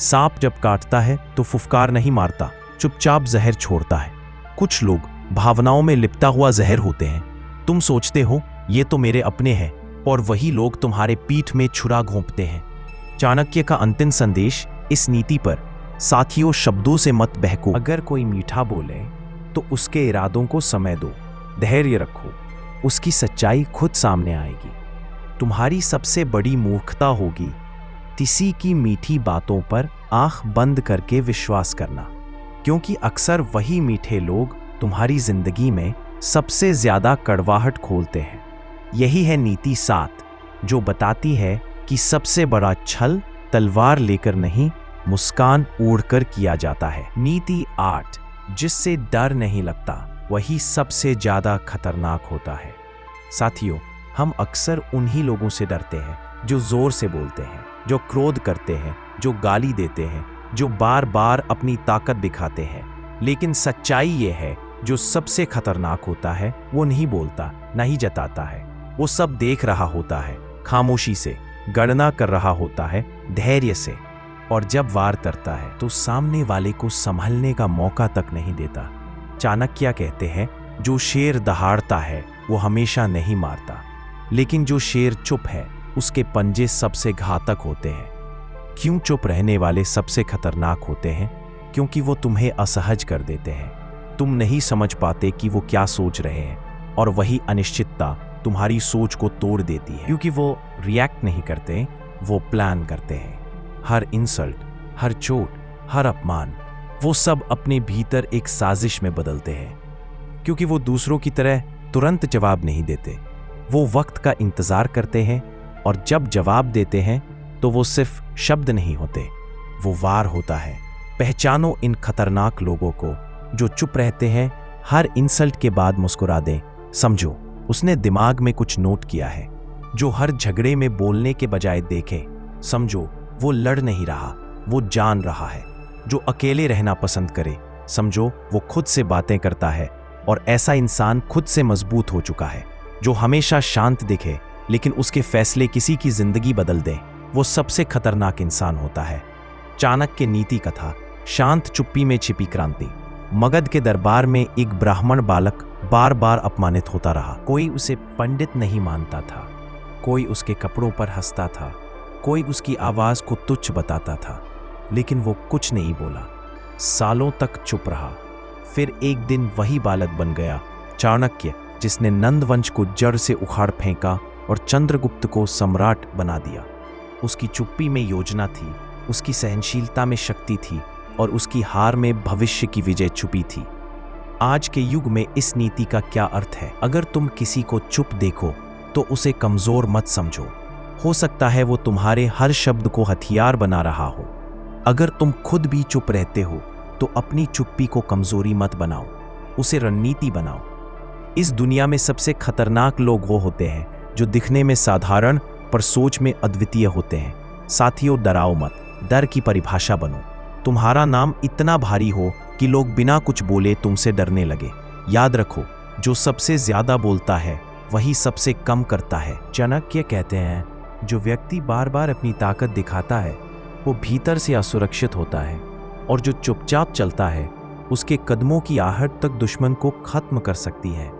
सांप जब काटता है तो फुफकार नहीं मारता, चुपचाप जहर छोड़ता है। कुछ लोग भावनाओं में लिपटा हुआ जहर होते हैं। तुम सोचते हो ये तो मेरे अपने हैं, और वही लोग तुम्हारे पीठ में छुरा घोंपते हैं। चाणक्य का अंतिम संदेश इस नीति पर, साथियों, शब्दों से मत बहको। अगर कोई मीठा बोले तो उसके इरादों को समय दो, धैर्य रखो, उसकी सच्चाई खुद सामने आएगी। तुम्हारी सबसे बड़ी मूर्खता होगी किसी की मीठी बातों पर आंख बंद करके विश्वास करना, क्योंकि अक्सर वही मीठे लोग तुम्हारी जिंदगी में सबसे ज्यादा कड़वाहट खोलते हैं। यही है नीति 7, जो बताती है कि सबसे बड़ा छल तलवार लेकर नहीं, मुस्कान ओढ़कर किया जाता है। नीति 8, जिससे डर नहीं लगता वही सबसे ज्यादा खतरनाक होता है। साथियों, हम अक्सर उन्हीं लोगों से डरते हैं जो जोर से बोलते हैं, जो क्रोध करते हैं, जो गाली देते हैं, जो बार बार अपनी ताकत दिखाते हैं। लेकिन सच्चाई ये है, जो सबसे खतरनाक होता है वो नहीं बोलता, नहीं जताता है। वो सब देख रहा होता है, खामोशी से गणना कर रहा होता है, धैर्य से, और जब वार करता है तो सामने वाले को संभलने का मौका तक नहीं देता। चाणक्य कहते हैं, जो शेर दहाड़ता है वो हमेशा नहीं मारता, लेकिन जो शेर चुप है उसके पंजे सबसे घातक होते हैं। क्यों चुप रहने वाले सबसे खतरनाक होते हैं? क्योंकि वो तुम्हें असहज कर देते हैं। तुम नहीं समझ पाते कि वो क्या सोच रहे हैं, और वही अनिश्चितता तुम्हारी सोच को तोड़ देती है। क्योंकि वो रिएक्ट नहीं करते, वो प्लान करते हैं। हर इंसल्ट, हर चोट, हर अपमान, वो सब अपने भीतर एक साजिश में बदलते हैं। क्योंकि वो दूसरों की तरह तुरंत जवाब नहीं देते, वो वक्त का इंतजार करते हैं, और जब जवाब देते हैं तो वो सिर्फ शब्द नहीं होते, वो वार होता है। पहचानो इन खतरनाक लोगों को जो चुप रहते हैं, हर इंसल्ट के बाद मुस्कुरा दें। समझो उसने दिमाग में कुछ नोट किया है। जो हर झगड़े में बोलने के बजाय देखे, समझो वो लड़ नहीं रहा, वो जान रहा है। जो अकेले रहना पसंद करे, समझो वो खुद से बातें करता है, और ऐसा इंसान खुद से मजबूत हो चुका है। जो हमेशा शांत दिखे लेकिन उसके फैसले किसी की जिंदगी बदल दें, वो सबसे खतरनाक इंसान होता है। चाणक्य नीति कथा, शांत चुप्पी में छिपी क्रांति। मगध के दरबार में एक ब्राह्मण बालक बार बार अपमानित होता रहा। कोई उसे पंडित नहीं मानता था, कोई उसके कपड़ों पर हंसता था, कोई उसकी आवाज को तुच्छ बताता था, लेकिन वो कुछ नहीं बोला। सालों तक चुप रहा। फिर एक दिन वही बालक बन गया चाणक्य, जिसने नंद वंश को जड़ से उखाड़ फेंका और चंद्रगुप्त को सम्राट बना दिया। उसकी चुप्पी में योजना थी, उसकी सहनशीलता में शक्ति थी, और उसकी हार में भविष्य की विजय छुपी थी। आज के युग में इस नीति का क्या अर्थ है? अगर तुम किसी को चुप देखो तो उसे कमजोर मत समझो। हो सकता है वो तुम्हारे हर शब्द को हथियार बना रहा हो। अगर तुम खुद भी चुप रहते हो तो अपनी चुप्पी को कमजोरी मत बनाओ, उसे रणनीति बनाओ। इस दुनिया में सबसे खतरनाक लोग वो होते हैं जो दिखने में साधारण पर सोच में अद्वितीय होते हैं। साथियों, डराओ मत, डर की परिभाषा बनो। तुम्हारा नाम इतना भारी हो कि लोग बिना कुछ बोले तुमसे डरने लगे। याद रखो, जो सबसे ज्यादा बोलता है वही सबसे कम करता है। चाणक्य कहते हैं, जो व्यक्ति बार बार अपनी ताकत दिखाता है वो भीतर से असुरक्षित होता है, और जो चुपचाप चलता है उसके कदमों की आहट तक दुश्मन को खत्म कर सकती है।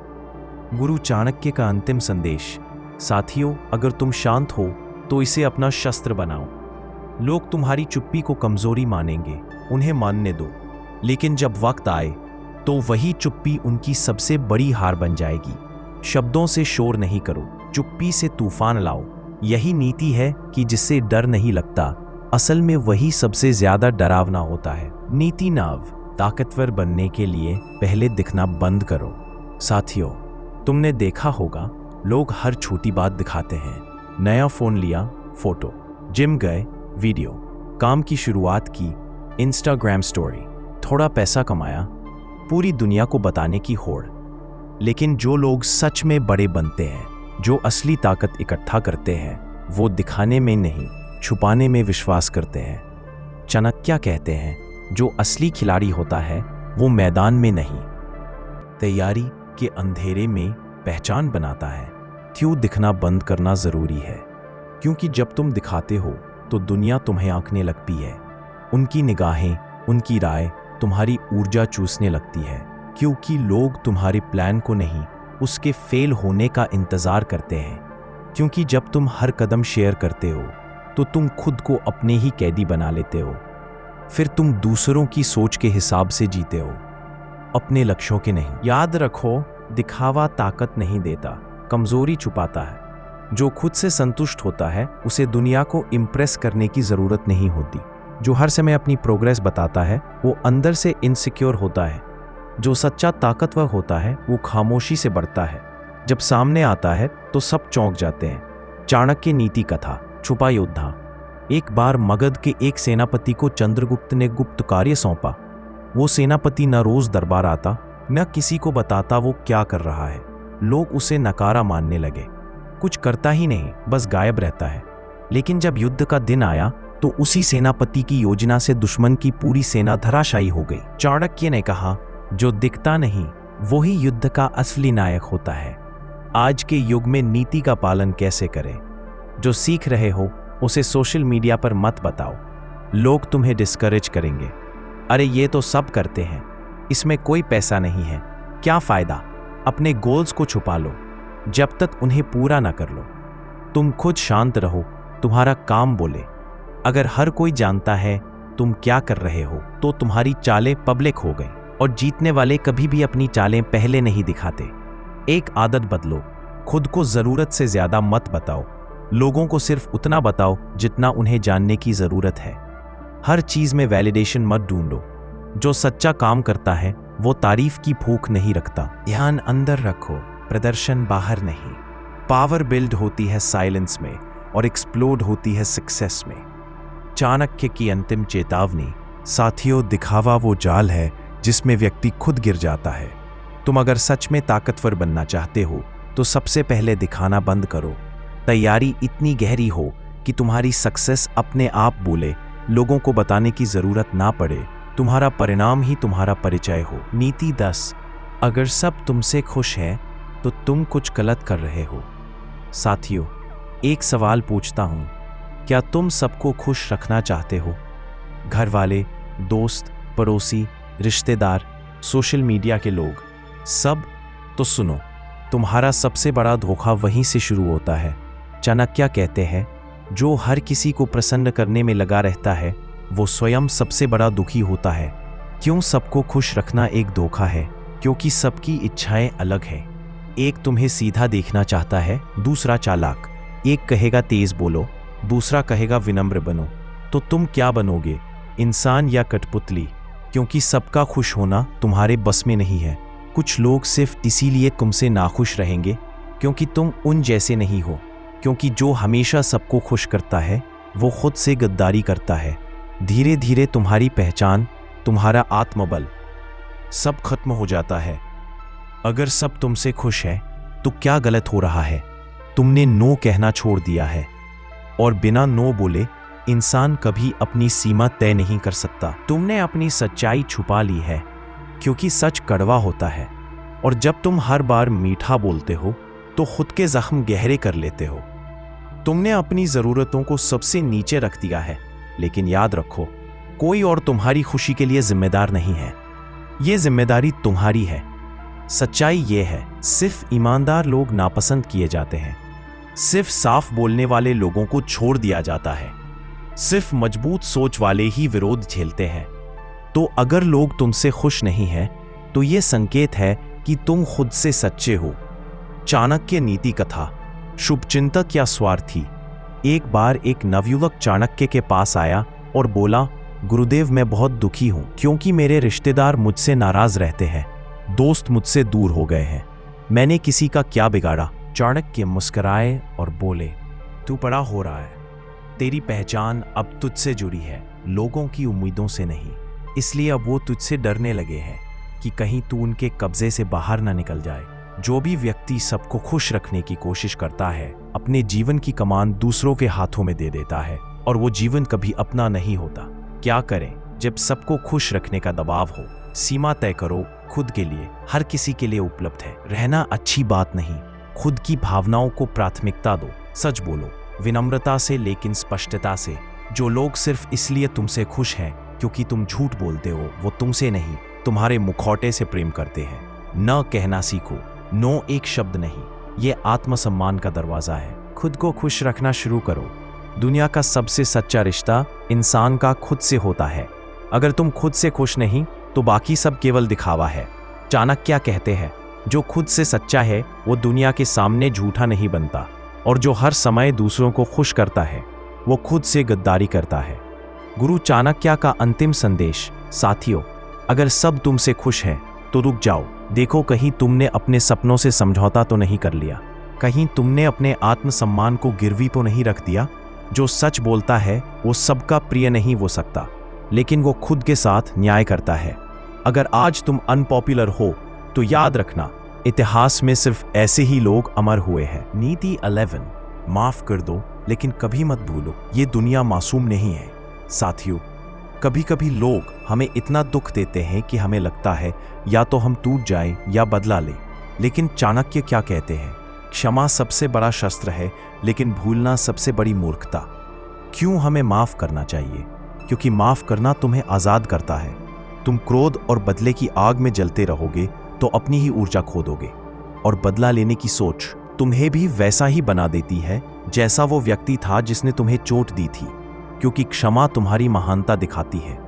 गुरु चाणक्य का अंतिम संदेश, साथियों, अगर तुम शांत हो तो इसे अपना शस्त्र बनाओ। लोग तुम्हारी चुप्पी को कमजोरी मानेंगे, उन्हें मानने दो, लेकिन जब वक्त आए तो वही चुप्पी उनकी सबसे बड़ी हार बन जाएगी। शब्दों से शोर नहीं करो, चुप्पी से तूफान लाओ। यही नीति है कि जिससे डर नहीं लगता, असल में वही सबसे ज्यादा डरावना होता है। नीति 9, ताकतवर बनने के लिए पहले दिखना बंद करो। साथियों, तुमने देखा होगा लोग हर छोटी बात दिखाते हैं। नया फोन लिया, फोटो, जिम गए, वीडियो, काम की शुरुआत की, इंस्टाग्राम स्टोरी, थोड़ा पैसा कमाया, पूरी दुनिया को बताने की होड़। लेकिन जो लोग सच में बड़े बनते हैं, जो असली ताकत इकट्ठा करते हैं, वो दिखाने में नहीं, छुपाने में विश्वास करते हैं। चाणक्य कहते हैं, जो असली खिलाड़ी होता है वो मैदान में नहीं, तैयारी के अंधेरे में पहचान बनाता है। क्यों दिखना बंद करना जरूरी है? क्योंकि जब तुम दिखाते हो तो दुनिया तुम्हें आंकने लगती है। उनकी निगाहें, उनकी राय तुम्हारी ऊर्जा चूसने लगती है, क्योंकि लोग तुम्हारे प्लान को नहीं, उसके फेल होने का इंतजार करते हैं। क्योंकि जब तुम हर कदम शेयर करते हो तो तुम खुद को अपने ही कैदी बना लेते हो। फिर तुम दूसरों की सोच के हिसाब से जीते हो, अपने लक्ष्यों के नहीं। याद रखो, दिखावा ताकत नहीं देता, कमजोरी छुपाता है। जो खुद से संतुष्ट होता है उसे दुनिया को इम्प्रेस करने की जरूरत नहीं होती। जो हर समय अपनी प्रोग्रेस बताता है वो अंदर से इनसिक्योर होता है। जो सच्चा ताकतवर होता है वो खामोशी से बढ़ता है। जब सामने आता है तो सब चौंक जाते हैं। चाणक्य नीति कथा। छुपा योद्धा। एक बार मगध के एक सेनापति को चंद्रगुप्त ने गुप्त कार्य सौंपा। वो सेनापति न रोज दरबार आता, न किसी को बताता वो क्या कर रहा है। लोग उसे नकारा मानने लगे। कुछ करता ही नहीं, बस गायब रहता है। लेकिन जब युद्ध का दिन आया तो उसी सेनापति की योजना से दुश्मन की पूरी सेना धराशायी हो गई। चाणक्य ने कहा, जो दिखता नहीं वही युद्ध का असली नायक होता है। आज के युग में नीति का पालन कैसे करें? जो सीख रहे हो उसे सोशल मीडिया पर मत बताओ, लोग तुम्हें डिस्करेज करेंगे। अरे ये तो सब करते हैं, इसमें कोई पैसा नहीं है, क्या फायदा? अपने गोल्स को छुपा लो जब तक उन्हें पूरा ना कर लो। तुम खुद शांत रहो, तुम्हारा काम बोले। अगर हर कोई जानता है तुम क्या कर रहे हो तो तुम्हारी चालें पब्लिक हो गई। और जीतने वाले कभी भी अपनी चालें पहले नहीं दिखाते। एक आदत बदलो, खुद को जरूरत से ज्यादा मत बताओ। लोगों को सिर्फ उतना बताओ जितना उन्हें जानने की जरूरत है। हर चीज में वैलिडेशन मत ढूंढो। जो सच्चा काम करता है वो तारीफ की भूख नहीं रखता। ध्यान अंदर रखो, प्रदर्शन बाहर नहीं। पावर बिल्ड होती है साइलेंस में और एक्सप्लोड होती है सक्सेस में। चाणक्य की अंतिम चेतावनी। साथियों, दिखावा वो जाल है जिसमें व्यक्ति खुद गिर जाता है। तुम अगर सच में ताकतवर बनना चाहते हो तो सबसे पहले दिखाना बंद करो। तैयारी इतनी गहरी हो कि तुम्हारी सक्सेस अपने आप बोले, लोगों को बताने की जरूरत ना पड़े। तुम्हारा परिणाम ही तुम्हारा परिचय हो। नीति 10। अगर सब तुमसे खुश हैं तो तुम कुछ गलत कर रहे हो। साथियों, एक सवाल पूछता हूं, क्या तुम सबको खुश रखना चाहते हो? घर वाले, दोस्त, पड़ोसी, रिश्तेदार, सोशल मीडिया के लोग, सब? तो सुनो, तुम्हारा सबसे बड़ा धोखा वहीं से शुरू होता है। चाणक्य कहते हैं, जो हर किसी को प्रसन्न करने में लगा रहता है वो स्वयं सबसे बड़ा दुखी होता है। क्यों सबको खुश रखना एक धोखा है? क्योंकि सबकी इच्छाएं अलग हैं। एक तुम्हें सीधा देखना चाहता है, दूसरा चालाक। एक कहेगा तेज बोलो, दूसरा कहेगा विनम्र बनो। तो तुम क्या बनोगे, इंसान या कठपुतली? क्योंकि सबका खुश होना तुम्हारे बस में नहीं है। कुछ लोग सिर्फ इसीलिए तुमसे नाखुश रहेंगे क्योंकि तुम उन जैसे नहीं हो। क्योंकि जो हमेशा सबको खुश करता है वो खुद से गद्दारी करता है। धीरे धीरे तुम्हारी पहचान, तुम्हारा आत्मबल सब खत्म हो जाता है। अगर सब तुमसे खुश है तो क्या गलत हो रहा है? तुमने नो कहना छोड़ दिया है। और बिना नो बोले इंसान कभी अपनी सीमा तय नहीं कर सकता। तुमने अपनी सच्चाई छुपा ली है क्योंकि सच कड़वा होता है। और जब तुम हर बार मीठा बोलते हो तो खुद के जख्म गहरे कर लेते हो। तुमने अपनी जरूरतों को सबसे नीचे रख दिया है। लेकिन याद रखो, कोई और तुम्हारी खुशी के लिए जिम्मेदार नहीं है। ये जिम्मेदारी तुम्हारी है। सच्चाई ये है, सिर्फ ईमानदार लोग नापसंद किए जाते हैं। सिर्फ साफ बोलने वाले लोगों को छोड़ दिया जाता है। सिर्फ मजबूत सोच वाले ही विरोध झेलते हैं। तो अगर लोग तुमसे खुश नहीं हैं तो ये संकेत है कि तुम खुद से सच्चे हो। चाणक्य नीति कथा। शुभचिंतक या स्वार्थी। एक बार एक नवयुवक चाणक्य के पास आया और बोला, गुरुदेव, मैं बहुत दुखी हूं क्योंकि मेरे रिश्तेदार मुझसे नाराज रहते हैं, दोस्त मुझसे दूर हो गए हैं। मैंने किसी का क्या बिगाड़ा? चाणक्य मुस्कुराए और बोले, तू बड़ा हो रहा है, तेरी पहचान अब तुझसे जुड़ी है, लोगों की उम्मीदों से नहीं। इसलिए अब वो तुझसे डरने लगे हैं कि कहीं तू उनके कब्जे से बाहर ना निकल जाए। जो भी व्यक्ति सबको खुश रखने की कोशिश करता है अपने जीवन की कमान दूसरों के हाथों में दे देता है, और वो जीवन कभी अपना नहीं होता। क्या करें जब सबको खुश रखने का दबाव हो? सीमा तय करो खुद के लिए, हर किसी के लिए उपलब्ध है। रहना अच्छी बात नहीं, खुद की भावनाओं को प्राथमिकता दो। सच बोलो, विनम्रता से लेकिन स्पष्टता से। जो लोग सिर्फ इसलिए तुमसे खुश हैं क्योंकि तुम झूठ बोलते हो, वो तुमसे नहीं, तुम्हारे मुखौटे से प्रेम करते हैं। न कहना सीखो, नो एक शब्द नहीं। ये आत्मसम्मान का दरवाजा है। खुद को खुश रखना शुरू करो। दुनिया का सबसे सच्चा रिश्ता इंसान का खुद से होता है। अगर तुम खुद से खुश नहीं तो बाकी सब केवल दिखावा है। चाणक्य कहते हैं, जो खुद से सच्चा है वो दुनिया के सामने झूठा नहीं बनता, और जो हर समय दूसरों को खुश करता है वो खुद से गद्दारी करता है। गुरु चाणक्य का अंतिम संदेश। साथियों, अगर सब तुमसे खुश हैं तो रुक जाओ, देखो कहीं तुमने अपने सपनों से समझौता तो नहीं कर लिया, कहीं तुमने अपने आत्मसम्मान को गिरवी तो नहीं रख दिया। जो सच बोलता है वो सबका प्रिय नहीं हो सकता, लेकिन वो खुद के साथ न्याय करता है। अगर आज तुम अनपॉपुलर हो तो याद रखना, इतिहास में सिर्फ ऐसे ही लोग अमर हुए हैं। नीति 11, माफ कर दो लेकिन कभी मत भूलो। ये दुनिया मासूम नहीं है। साथियों, कभी कभी लोग हमें इतना दुख देते हैं कि हमें लगता है या तो हम टूट जाएं या बदला लें। लेकिन चाणक्य क्या कहते हैं? क्षमा सबसे बड़ा शस्त्र है, लेकिन भूलना सबसे बड़ी मूर्खता। क्यों हमें माफ करना चाहिए? क्योंकि माफ करना तुम्हें आजाद करता है। तुम क्रोध और बदले की आग में जलते रहोगे तो अपनी ही ऊर्जा खो दोगे, और बदला लेने की सोच तुम्हें भी वैसा ही बना देती है जैसा वो व्यक्ति था जिसने तुम्हें चोट दी थी। क्योंकि क्षमा तुम्हारी महानता दिखाती है।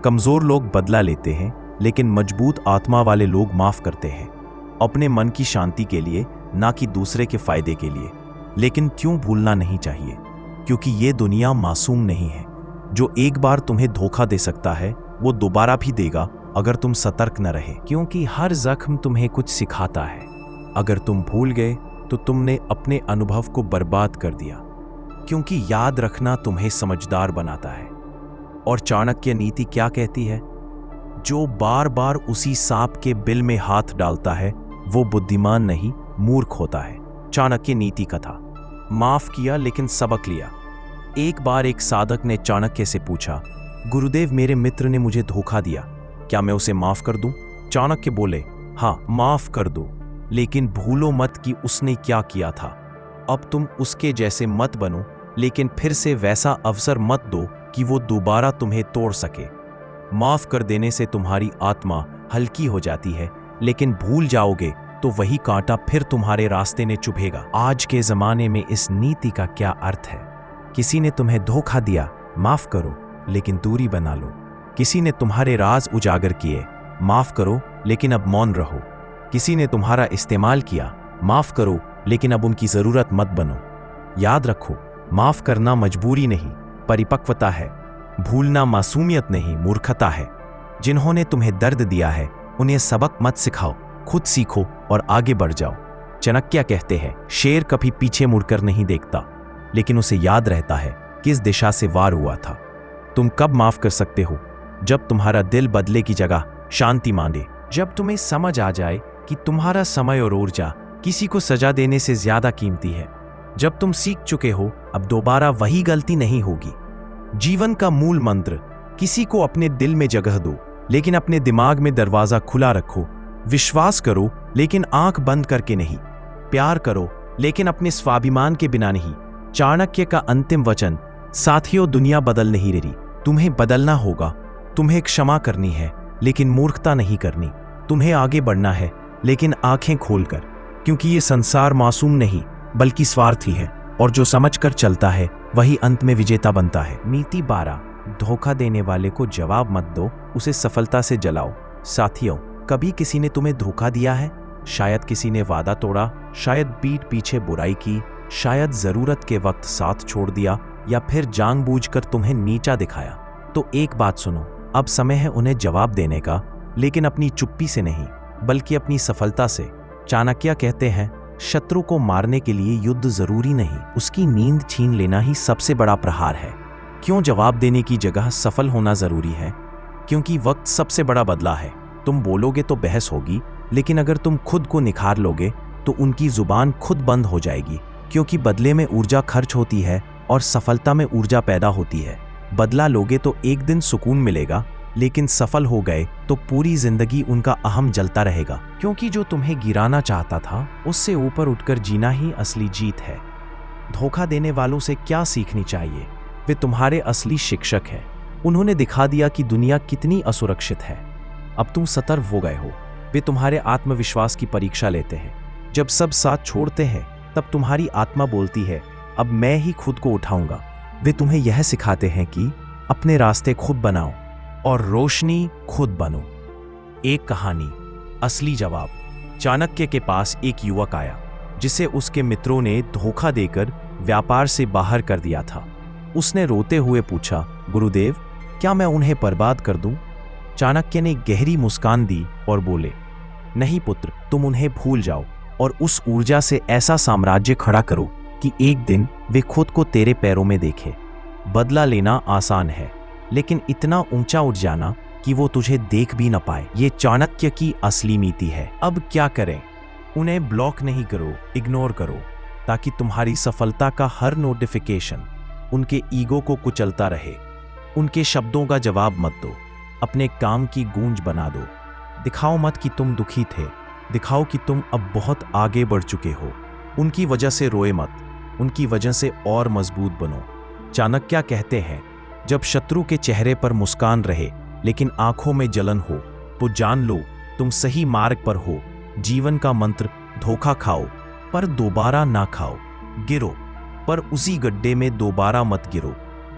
कमजोर लोग बदला लेते हैं, लेकिन मजबूत आत्मा वाले लोग माफ करते हैं, अपने मन की शांति के लिए, ना कि दूसरे के फायदे के लिए। लेकिन क्यों भूलना नहीं चाहिए? क्योंकि ये दुनिया मासूम नहीं है। जो एक बार तुम्हें धोखा दे सकता है वो दोबारा भी देगा अगर तुम सतर्क न रहे। क्योंकि हर जख्म तुम्हें कुछ सिखाता है। अगर तुम भूल गए तो तुमने अपने अनुभव को बर्बाद कर दिया। क्योंकि याद रखना तुम्हें समझदार बनाता है। और चाणक्य नीति क्या कहती है? जो बार बार उसी सांप के बिल में हाथ डालता है वो बुद्धिमान नहीं, मूर्ख होता है। चाणक्य नीति कथा। माफ किया लेकिन सबक लिया। एक बार एक साधक ने चाणक्य से पूछा, गुरुदेव, मेरे मित्र ने मुझे धोखा दिया, क्या मैं उसे माफ कर दूं? चाणक्य बोले, हाँ, माफ कर दो, लेकिन भूलो मत कि उसने क्या किया था। अब तुम उसके जैसे मत बनो, लेकिन फिर से वैसा अवसर मत दो कि वो दोबारा तुम्हें तोड़ सके। माफ कर देने से तुम्हारी आत्मा हल्की हो जाती है, लेकिन भूल जाओगे तो वही कांटा फिर तुम्हारे रास्ते में चुभेगा। आज के जमाने में इस नीति का क्या अर्थ है? किसी ने तुम्हें धोखा दिया, माफ करो लेकिन दूरी बना लो। किसी ने तुम्हारे राज उजागर किए, माफ करो लेकिन अब मौन रहो। किसी ने तुम्हारा इस्तेमाल किया, माफ करो लेकिन अब उनकी जरूरत मत बनो। याद रखो, माफ करना मजबूरी नहीं, परिपक्वता है। भूलना मासूमियत नहीं, मूर्खता है। जिन्होंने तुम्हें दर्द दिया है उन्हें सबक मत सिखाओ, खुद सीखो और आगे बढ़ जाओ। चाणक्य कहते हैं, शेर कभी पीछे मुड़कर नहीं देखता, लेकिन उसे याद रहता है किस दिशा से वार हुआ था। तुम कब माफ कर सकते हो? जब तुम्हारा दिल बदले की जगह शांति मांगे। जब तुम्हें समझ आ जाए कि तुम्हारा समय और ऊर्जा किसी को सजा देने से ज्यादा कीमती है। जब तुम सीख चुके हो अब दोबारा वही गलती नहीं होगी। जीवन का मूल मंत्र, किसी को अपने दिल में जगह दो, लेकिन अपने दिमाग में दरवाजा खुला रखो। विश्वास करो लेकिन आंख बंद करके नहीं। प्यार करो लेकिन अपने स्वाभिमान के बिना नहीं। चाणक्य का अंतिम वचन। साथियों, दुनिया बदल नहीं रही, तुम्हें बदलना होगा। तुम्हें क्षमा करनी है लेकिन मूर्खता नहीं करनी। तुम्हें आगे बढ़ना है लेकिन आंखें खोलकर, क्योंकि ये संसार मासूम नहीं बल्कि स्वार्थी है, और जो समझकर चलता है वही अंत में विजेता बनता है। नीति 12, धोखा देने वाले को जवाब मत दो, उसे सफलता से जलाओ। साथियों, कभी किसी ने तुम्हें धोखा दिया है? शायद किसी ने वादा तोड़ा, शायद पीठ पीछे बुराई की, शायद जरूरत के वक्त साथ छोड़ दिया, या फिर जानबूझकर तुम्हें नीचा दिखाया। तो एक बात सुनो, अब समय है उन्हें जवाब देने का, लेकिन अपनी चुप्पी से नहीं बल्कि अपनी सफलता से। चाणक्य कहते हैं, शत्रु को मारने के लिए युद्ध जरूरी नहीं, उसकी नींद छीन लेना ही सबसे बड़ा प्रहार है। क्यों जवाब देने की जगह सफल होना जरूरी है? क्योंकि वक्त सबसे बड़ा बदला है। तुम बोलोगे तो बहस होगी, लेकिन अगर तुम खुद को निखार लोगे तो उनकी जुबान खुद बंद हो जाएगी। क्योंकि बदले में ऊर्जा खर्च होती है और सफलता में ऊर्जा पैदा होती है। बदला लोगे तो एक दिन सुकून मिलेगा, लेकिन सफल हो गए तो पूरी जिंदगी उनका अहम जलता रहेगा। क्योंकि जो तुम्हें गिराना चाहता था उससे ऊपर उठकर जीना ही असली जीत है। धोखा देने वालों से क्या सीखनी चाहिए? वे तुम्हारे असली शिक्षक हैं। उन्होंने दिखा दिया कि दुनिया कितनी असुरक्षित है। अब तुम सतर्क हो गए हो। वे तुम्हारे आत्मविश्वास की परीक्षा लेते हैं। जब सब साथ छोड़ते हैं तब तुम्हारी आत्मा बोलती है, अब मैं ही खुद को उठाऊंगा। वे तुम्हें यह सिखाते हैं कि अपने रास्ते खुद बनाओ और रोशनी खुद बनो। एक कहानी, असली जवाब। चाणक्य के पास एक युवक आया जिसे उसके मित्रों ने धोखा देकर व्यापार से बाहर कर दिया था। उसने रोते हुए पूछा, गुरुदेव, क्या मैं उन्हें बर्बाद कर दूं? चाणक्य ने गहरी मुस्कान दी और बोले, नहीं पुत्र, तुम उन्हें भूल जाओ और उस ऊर्जा से ऐसा साम्राज्य खड़ा करो कि एक दिन वे खुद को तेरे पैरों में देखे। बदला लेना आसान है, लेकिन इतना ऊंचा उठ जाना कि वो तुझे देख भी न पाए, ये चाणक्य की असली नीति है। अब क्या करें? उन्हें ब्लॉक नहीं करो, इग्नोर करो, ताकि तुम्हारी सफलता का हर नोटिफिकेशन उनके ईगो को कुचलता रहे। उनके शब्दों का जवाब मत दो, अपने काम की गूंज बना दो। दिखाओ मत कि तुम दुखी थे, दिखाओ कि तुम अब बहुत आगे बढ़ चुके हो। उनकी वजह से रोए मत, उनकी वजह से और मजबूत बनो। चाणक्य कहते हैं, जब शत्रु के चेहरे पर मुस्कान रहे लेकिन आंखों में जलन हो तो जान लो तुम सही मार्ग पर हो। जीवन का मंत्र, धोखा खाओ पर दोबारा ना खाओ, गिरो पर उसी गड्ढे में दोबारा मत गिरो।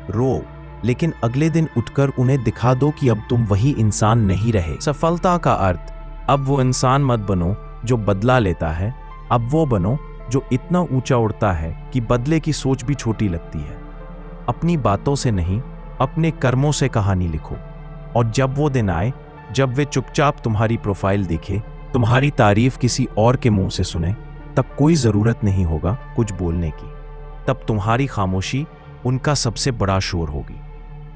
रो, लेकिन अगले दिन उठकर उन्हें दिखा दो कि अब तुम वही इंसान नहीं रहे। सफलता का अर्थ, अब वो इंसान मत बनो जो बदला लेता है, अब वो बनो जो इतना ऊंचा उड़ता है कि बदले की सोच भी छोटी लगती है। अपनी बातों से नहीं, अपने कर्मों से कहानी लिखो। और जब वो दिन आए जब वे चुपचाप तुम्हारी प्रोफाइल देखे, तुम्हारी तारीफ किसी और के मुंह से सुने, तब कोई जरूरत नहीं होगा कुछ बोलने की। तब तुम्हारी खामोशी उनका सबसे बड़ा शोर होगी।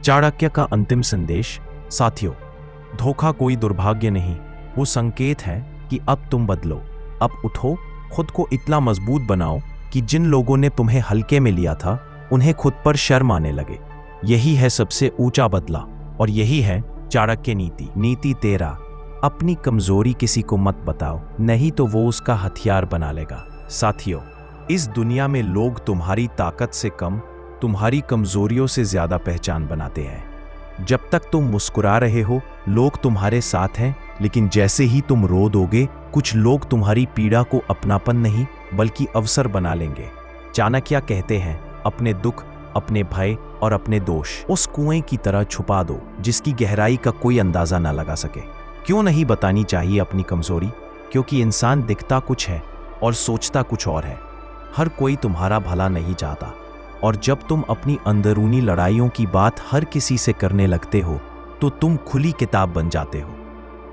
चाणक्य का अंतिम संदेश, साथियों, धोखा कोई दुर्भाग्य नहीं, वो संकेत है कि अब तुम बदलो, अब उठो, खुद को इतना मजबूत बनाओ कि जिन लोगों ने तुम्हें हल्के में लिया था उन्हें खुद पर शर्म आने लगे। यही है सबसे ऊंचा बदला और यही है चाणक्य नीति। नीति तेरा, अपनी कमजोरी किसी को मत बताओ, नहीं तो वो उसका हथियार बना लेगा। साथियों, इस दुनिया में लोग तुम्हारी ताकत से कम तुम्हारी कमजोरियों से ज्यादा पहचान बनाते हैं। जब तक तुम मुस्कुरा रहे हो लोग तुम्हारे साथ हैं, लेकिन जैसे ही तुम रो दोगे कुछ लोग तुम्हारी पीड़ा को अपनापन नहीं बल्कि अवसर बना लेंगे। चाणक्य कहते हैं, अपने दुख, अपने भय और अपने दोष उस कुएं की तरह छुपा दो जिसकी गहराई का कोई अंदाजा ना लगा सके। क्यों नहीं बतानी चाहिए अपनी कमजोरी? क्योंकि इंसान दिखता कुछ है और सोचता कुछ और है। हर कोई तुम्हारा भला नहीं चाहता, और जब तुम अपनी अंदरूनी लड़ाइयों की बात हर किसी से करने लगते हो तो तुम खुली किताब बन जाते हो।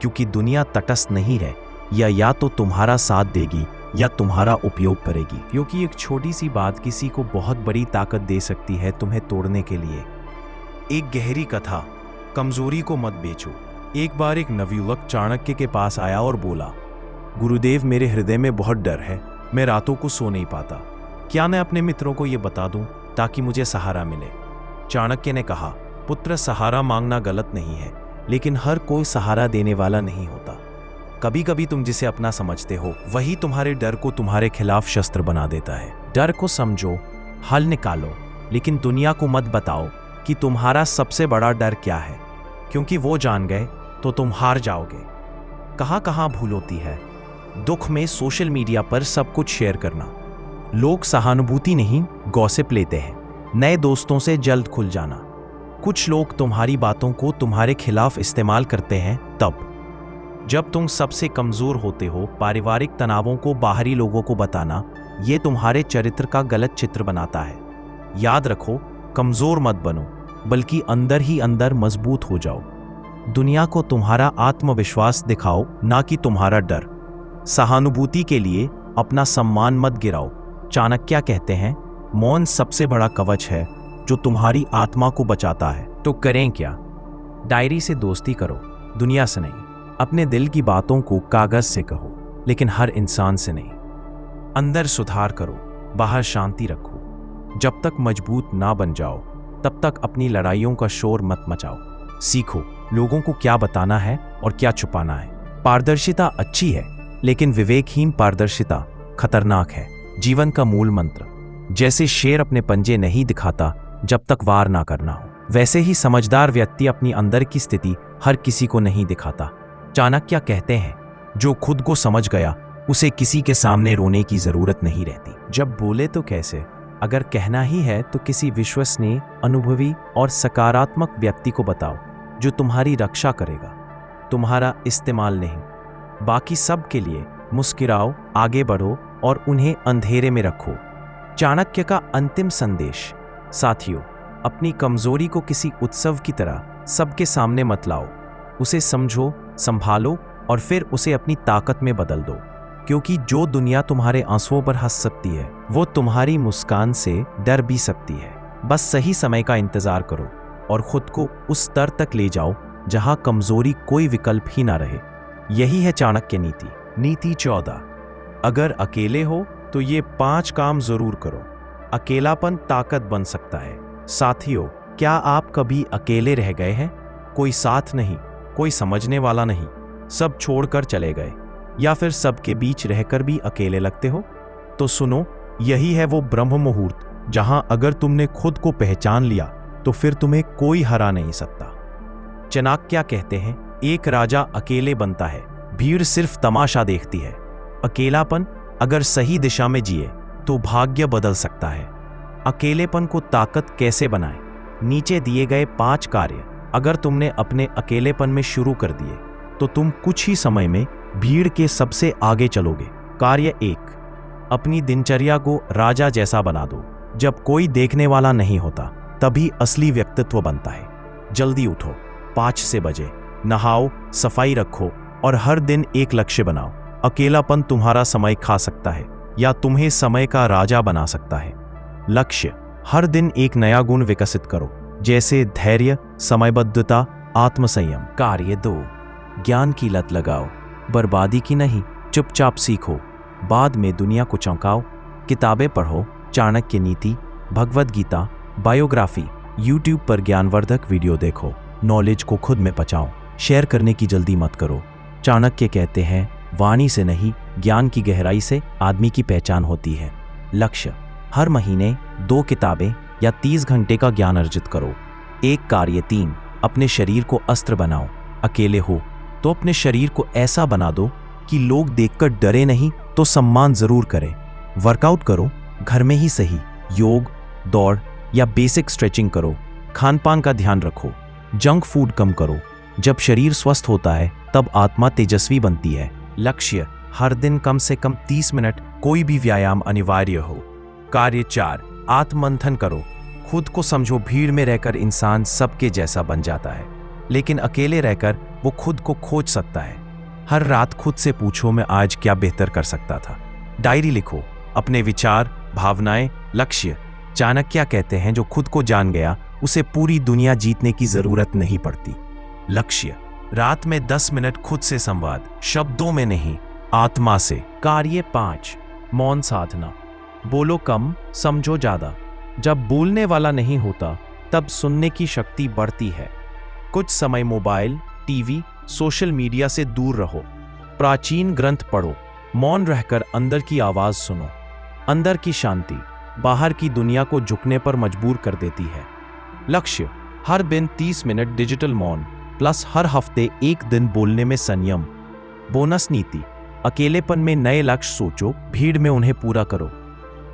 क्योंकि दुनिया तटस्थ नहीं है, या तो तुम्हारा साथ देगी या तुम्हारा उपयोग करेगी। क्योंकि एक छोटी सी बात किसी को बहुत बड़ी ताकत दे सकती है तुम्हें तोड़ने के लिए। एक गहरी कथा, कमजोरी को मत बेचो। एक बार एक नवयुवक चाणक्य के पास आया और बोला, गुरुदेव, मेरे हृदय में बहुत डर है, मैं रातों को सो नहीं पाता। क्या मैं अपने मित्रों को ये बता दूं ताकि मुझे सहारा मिले? चाणक्य ने कहा, पुत्र, सहारा मांगना गलत नहीं है, लेकिन हर कोई सहारा देने वाला नहीं होता। कभी कभी तुम जिसे अपना समझते हो वही तुम्हारे डर को तुम्हारे खिलाफ शस्त्र बना देता है। डर को समझो, हल निकालो, लेकिन दुनिया को मत बताओ कि तुम्हारा सबसे बड़ा डर क्या है, क्योंकि वो जान गए तो तुम हार जाओगे। कहाँ भूल होती है? दुख में सोशल मीडिया पर सब कुछ शेयर करना। लोग सहानुभूति नहीं गॉसिप लेते हैं। नए दोस्तों से जल्द खुल जाना। कुछ लोग तुम्हारी बातों को तुम्हारे खिलाफ इस्तेमाल करते हैं तब जब तुम सबसे कमजोर होते हो। पारिवारिक तनावों को बाहरी लोगों को बताना ये तुम्हारे चरित्र का गलत चित्र बनाता है। याद रखो, कमजोर मत बनो, बल्कि अंदर ही अंदर मजबूत हो जाओ। दुनिया को तुम्हारा आत्मविश्वास दिखाओ, ना कि तुम्हारा डर। सहानुभूति के लिए अपना सम्मान मत गिराओ। चाणक्य कहते हैं, मौन सबसे बड़ा कवच है जो तुम्हारी आत्मा को बचाता है। तो करें क्या? डायरी से दोस्ती करो, दुनिया से नहीं। अपने दिल की बातों को कागज से कहो, लेकिन हर इंसान से नहीं। अंदर सुधार करो, बाहर शांति रखो। जब तक मजबूत ना बन जाओ, तब तक अपनी लड़ाइयों का शोर मत मचाओ। सीखो लोगों को क्या बताना है और क्या छुपाना है। पारदर्शिता अच्छी है, लेकिन विवेकहीन पारदर्शिता खतरनाक है। जीवन का मूल मंत्र, जैसे शेर अपने पंजे नहीं दिखाता जब तक वार ना करना हो, वैसे ही समझदार व्यक्ति अपनी अंदर की स्थिति हर किसी को नहीं दिखाता। चाणक्य कहते हैं, जो खुद को समझ गया उसे किसी के सामने रोने की जरूरत नहीं रहती। जब बोले तो कैसे? अगर कहना ही है तो किसी विश्वसनीय, अनुभवी और सकारात्मक व्यक्ति को बताओ जो तुम्हारी रक्षा करेगा, तुम्हारा इस्तेमाल नहीं। बाकी सब के लिए मुस्कुराओ, आगे बढ़ो और उन्हें अंधेरे में रखो। चाणक्य का अंतिम संदेश, साथियों, अपनी कमजोरी को किसी उत्सव की तरह सबके सामने मत लाओ। उसे समझो, संभालो और फिर उसे अपनी ताकत में बदल दो। क्योंकि जो दुनिया तुम्हारे आंसुओं पर हंस सकती है, वो तुम्हारी मुस्कान से डर भी सकती है। बस सही समय का इंतजार करो और खुद को उस स्तर तक ले जाओ जहां कमजोरी कोई विकल्प ही ना रहे। यही है चाणक्य नीति। नीति 14, अगर अकेले हो तो ये 5 काम जरूर करो। अकेलापन ताकत बन सकता है। साथियों, क्या आप कभी अकेले रह गए हैं? कोई साथ नहीं, कोई समझने वाला नहीं, सब छोड़कर चले गए, या फिर सबके बीच रहकर भी अकेले लगते हो? तो सुनो, यही है वो ब्रह्म मुहूर्त जहां अगर तुमने खुद को पहचान लिया तो फिर तुम्हें कोई हरा नहीं सकता। चाणक्य कहते हैं, एक राजा अकेले बनता है, भीड़ सिर्फ तमाशा देखती है। अकेलापन अगर सही दिशा में जिए तो भाग्य बदल सकता है। अकेलेपन को ताकत कैसे बनाएं? नीचे दिए गए 5 कार्य अगर तुमने अपने अकेलेपन में शुरू कर दिए तो तुम कुछ ही समय में भीड़ के सबसे आगे चलोगे। कार्य 1, अपनी दिनचर्या को राजा जैसा बना दो। जब कोई देखने वाला नहीं होता तभी असली व्यक्तित्व बनता है। जल्दी उठो, 5 से बजे, नहाओ, सफाई रखो और हर दिन एक लक्ष्य बनाओ। अकेलापन तुम्हारा समय खा सकता है या तुम्हें समय का राजा बना सकता है। लक्ष्य, हर दिन एक नया गुण विकसित करो, जैसे धैर्य, समयबद्धता, आत्मसंयम। कार्य 2, ज्ञान की लत लगाओ, बर्बादी की नहीं, चुपचाप सीखो, बाद में दुनिया को चौंकाओ। किताबें पढ़ो, चाणक्य नीति, भगवद गीता, बायोग्राफी। यूट्यूब पर ज्ञानवर्धक वीडियो देखो, नॉलेज को खुद में पचाओ। शेयर करने की जल्दी मत करो। चाणक्य कहते हैं, वाणी से नहीं, ज्ञान की गहराई से आदमी की पहचान होती है। लक्ष्य, हर महीने 2 किताबें या 30 घंटे का ज्ञान अर्जित करो। एक कार्य 3, अपने शरीर को अस्त्र बनाओ। अकेले हो तो अपने शरीर को ऐसा बना दो कि लोग देखकर डरे नहीं तो सम्मान जरूर करें। वर्कआउट करो, घर में ही सही, योग, दौड़ या बेसिक स्ट्रेचिंग करो। खान पान का ध्यान रखो, जंक फूड कम करो। जब शरीर स्वस्थ होता है तब आत्मा तेजस्वी बनती है। लक्ष्य, हर दिन कम से कम 30 मिनट कोई भी व्यायाम अनिवार्य हो। कार्य 4, आत्ममंथन करो, खुद को समझो। भीड़ में रहकर इंसान सबके जैसा बन जाता है, लेकिन अकेले रहकर वो खुद को खोज सकता है। हर रात खुद से पूछो, मैं आज क्या बेहतर कर सकता था। डायरी लिखो, अपने विचार, भावनाएं, लक्ष्य। चाणक्य कहते हैं, जो खुद को जान गया उसे पूरी दुनिया जीतने की जरूरत नहीं पड़ती। लक्ष्य, रात में 10 मिनट खुद से संवाद, शब्दों में नहीं, आत्मा से। कार्य 5, मौन साधना, बोलो कम, समझो ज्यादा। जब बोलने वाला नहीं होता तब सुनने की शक्ति बढ़ती है। कुछ समय मोबाइल, टीवी, सोशल मीडिया से दूर रहो। प्राचीन ग्रंथ पढ़ो, मौन रहकर अंदर की आवाज सुनो। अंदर की शांति बाहर की दुनिया को झुकने पर मजबूर कर देती है। लक्ष्य, हर दिन 30 मिनट डिजिटल मौन प्लस हर हफ्ते 1 दिन बोलने में संयम। बोनस नीति, अकेलेपन में नए लक्ष्य सोचो, भीड़ में उन्हें पूरा करो।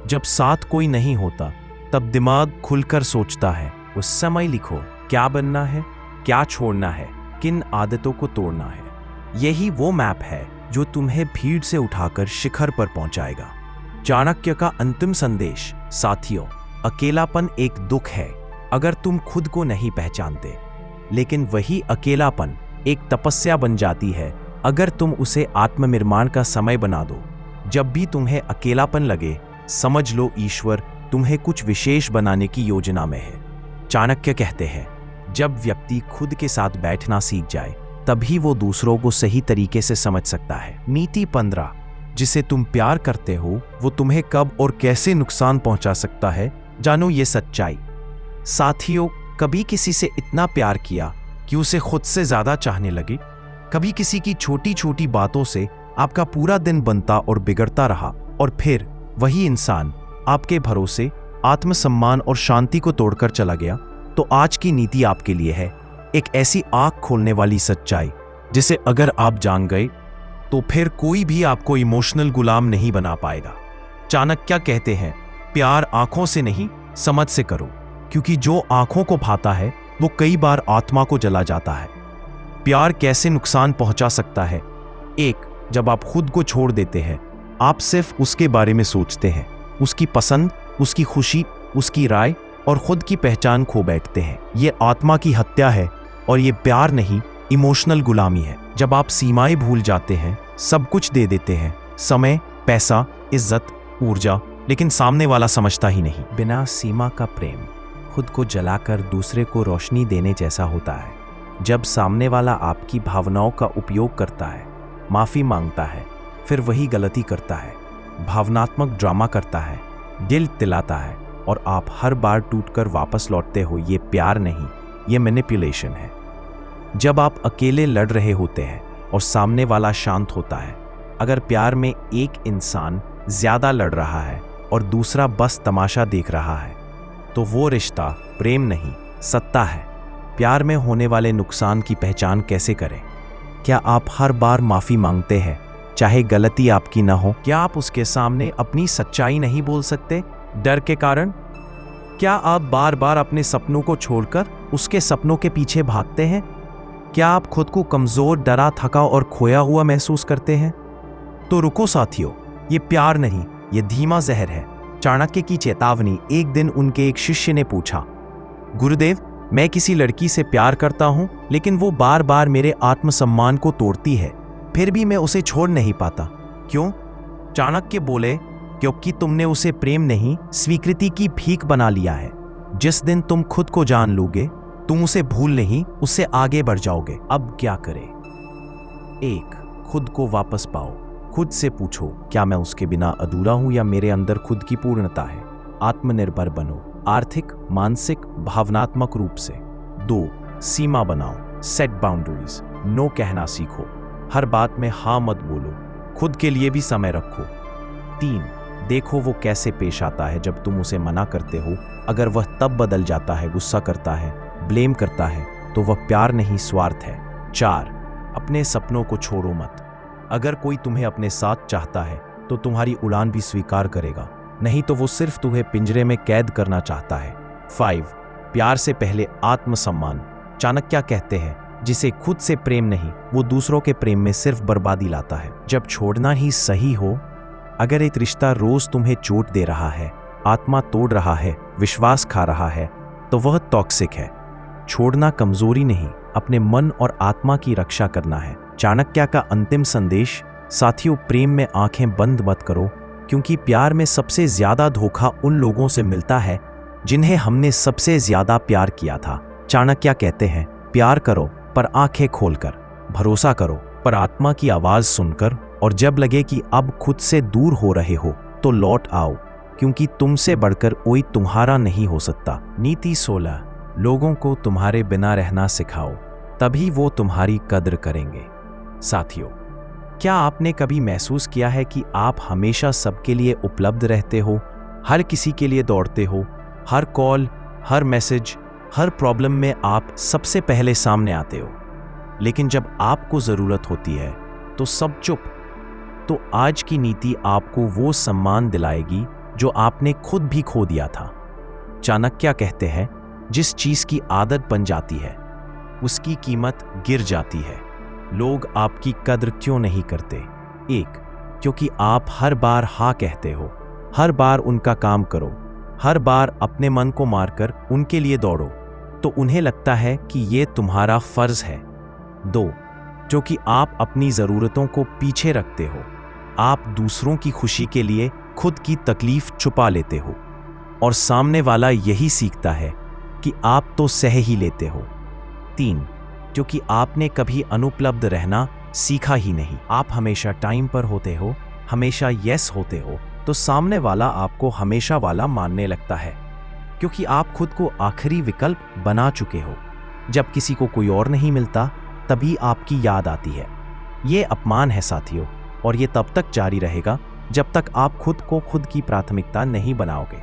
जब साथ कोई नहीं होता तब दिमाग खुलकर सोचता है। उस समय लिखो, क्या बनना है, क्या छोड़ना है, किन आदतों को तोड़ना है। यही वो मैप है जो तुम्हें भीड़ से उठाकर शिखर पर पहुंचाएगा। चाणक्य का अंतिम संदेश, साथियों, अकेलापन एक दुख है अगर तुम खुद को नहीं पहचानते, लेकिन वही अकेलापन एक तपस्या बन जाती है अगर तुम उसे आत्मनिर्माण का समय बना दो। जब भी तुम्हें अकेलापन लगे, समझ लो ईश्वर तुम्हें कुछ विशेष बनाने की योजना में है। चाणक्य कहते हैं, जब व्यक्ति खुद के साथ बैठना सीख जाए तभी वो दूसरों को सही तरीके से समझ सकता है। नीति 15, जिसे तुम प्यार करते हो वो तुम्हें कब और कैसे नुकसान पहुंचा सकता है, जानो ये सच्चाई। साथियों, कभी किसी से इतना प्यार किया कि उसे खुद से ज्यादा चाहने लगे? कभी किसी की छोटी छोटी बातों से आपका पूरा दिन बनता और बिगड़ता रहा और फिर वही इंसान आपके भरोसे, आत्मसम्मान और शांति को तोड़कर चला गया? तो आज की नीति आपके लिए है, एक ऐसी आंख खोलने वाली सच्चाई जिसे अगर आप जान गए तो फिर कोई भी आपको इमोशनल गुलाम नहीं बना पाएगा। चाणक्य कहते हैं, प्यार आंखों से नहीं समझ से करो, क्योंकि जो आंखों को भाता है वो कई बार आत्मा को जला जाता है। प्यार कैसे नुकसान पहुंचा सकता है? एक, जब आप खुद को छोड़ देते हैं, आप सिर्फ उसके बारे में सोचते हैं, उसकी पसंद, उसकी खुशी, उसकी राय और खुद की पहचान खो बैठते हैं। ये आत्मा की हत्या है और ये प्यार नहीं, इमोशनल गुलामी है। जब आप सीमाएं भूल जाते हैं, सब कुछ दे देते हैं, समय, पैसा, इज्जत, ऊर्जा, लेकिन सामने वाला समझता ही नहीं। बिना सीमा का प्रेम खुद को जलाकर दूसरे को रोशनी देने जैसा होता है। जब सामने वाला आपकी भावनाओं का उपयोग करता है, माफी मांगता है, फिर वही गलती करता है, भावनात्मक ड्रामा करता है, दिल तिलाता है और आप हर बार टूटकर वापस लौटते हो, ये प्यार नहीं, ये मैनिपुलेशन है। जब आप अकेले लड़ रहे होते हैं और सामने वाला शांत होता है, अगर प्यार में एक इंसान ज्यादा लड़ रहा है और दूसरा बस तमाशा देख रहा है, तो वो रिश्ता प्रेम नहीं, सत्ता है। प्यार में होने वाले नुकसान की पहचान कैसे करें? क्या आप हर बार माफी मांगते हैं चाहे गलती आपकी ना हो? क्या आप उसके सामने अपनी सच्चाई नहीं बोल सकते डर के कारण? क्या आप बार बार अपने सपनों को छोड़कर उसके सपनों के पीछे भागते हैं? क्या आप खुद को कमजोर, डरा, थका और खोया हुआ महसूस करते हैं? तो रुको साथियों, ये प्यार नहीं, ये धीमा जहर है। चाणक्य की चेतावनी। एक दिन उनके एक शिष्य ने पूछा, गुरुदेव, मैं किसी लड़की से प्यार करता हूं, लेकिन वो बार बार मेरे आत्मसम्मान को तोड़ती है, फिर भी मैं उसे छोड़ नहीं पाता, क्यों? चाणक्य बोले, क्योंकि तुमने उसे प्रेम नहीं, स्वीकृति की भीख बना लिया है। जिस दिन तुम खुद को जान लोगे, तुम उसे भूल नहीं, उससे आगे बढ़ जाओगे। अब क्या करें? एक, खुद को वापस पाओ। खुद से पूछो, क्या मैं उसके बिना अधूरा हूं या मेरे अंदर खुद की पूर्णता है? आत्मनिर्भर बनो, आर्थिक, मानसिक, भावनात्मक रूप से। 2, सीमा बनाओ, सेट बाउंड्रीज। नो कहना सीखो, हर बात में हाँ मत बोलो, खुद के लिए भी समय रखो। 3, देखो वो कैसे पेश आता है जब तुम उसे मना करते हो। अगर वह तब बदल जाता है, गुस्सा करता है, ब्लेम करता है, तो वह प्यार नहीं, स्वार्थ है। 4, अपने सपनों को छोड़ो मत। अगर कोई तुम्हें अपने साथ चाहता है तो तुम्हारी उड़ान भी स्वीकार करेगा, नहीं तो वो सिर्फ तुम्हें पिंजरे में कैद करना चाहता है। 5, प्यार से पहले आत्मसम्मान। चाणक्य कहते हैं, जिसे खुद से प्रेम नहीं, वो दूसरों के प्रेम में सिर्फ बर्बादी लाता है। जब छोड़ना ही सही हो, अगर एक रिश्ता रोज तुम्हें चोट दे रहा है, आत्मा तोड़ रहा है, विश्वास खा रहा है, तो वह टॉक्सिक है। छोड़ना कमजोरी नहीं, अपने मन और आत्मा की रक्षा करना है। चाणक्य का अंतिम संदेश, साथियों, प्रेम में आंखें बंद मत करो, क्योंकि प्यार में सबसे ज्यादा धोखा उन लोगों से मिलता है जिन्हें हमने सबसे ज्यादा प्यार किया था। चाणक्य कहते हैं, प्यार करो पर आंखें खोलकर, भरोसा करो पर आत्मा की आवाज सुनकर, और जब लगे कि अब खुद से दूर हो रहे हो तो लौट आओ, क्योंकि तुमसे बढ़कर कोई तुम्हारा नहीं हो सकता। नीति 16, लोगों को तुम्हारे बिना रहना सिखाओ, तभी वो तुम्हारी कद्र करेंगे। साथियों, क्या आपने कभी महसूस किया है कि आप हमेशा सबके लिए उपलब्ध रहते हो, हर किसी के लिए दौड़ते हो, हर कॉल, हर मैसेज, हर प्रॉब्लम में आप सबसे पहले सामने आते हो, लेकिन जब आपको जरूरत होती है तो सब चुप? तो आज की नीति आपको वो सम्मान दिलाएगी जो आपने खुद भी खो दिया था। चाणक्य कहते हैं, जिस चीज की आदत बन जाती है उसकी कीमत गिर जाती है। लोग आपकी कद्र क्यों नहीं करते? 1, क्योंकि आप हर बार हाँ कहते हो, हर बार उनका काम करो, हर बार अपने मन को मारकर उनके लिए दौड़ो, तो उन्हें लगता है कि ये तुम्हारा फर्ज है। 2, क्योंकि आप अपनी जरूरतों को पीछे रखते हो, आप दूसरों की खुशी के लिए खुद की तकलीफ छुपा लेते हो और सामने वाला यही सीखता है कि आप तो सह ही लेते हो। 3, क्योंकि आपने कभी अनुपलब्ध रहना सीखा ही नहीं। आप हमेशा टाइम पर होते हो, हमेशा यस होते हो, तो सामने वाला आपको हमेशा वाला मानने लगता है, क्योंकि आप खुद को आखिरी विकल्प बना चुके हो। जब किसी को कोई और नहीं मिलता, तभी आपकी याद आती है। ये अपमान है साथियों, और ये तब तक जारी रहेगा जब तक आप खुद को खुद की प्राथमिकता नहीं बनाओगे।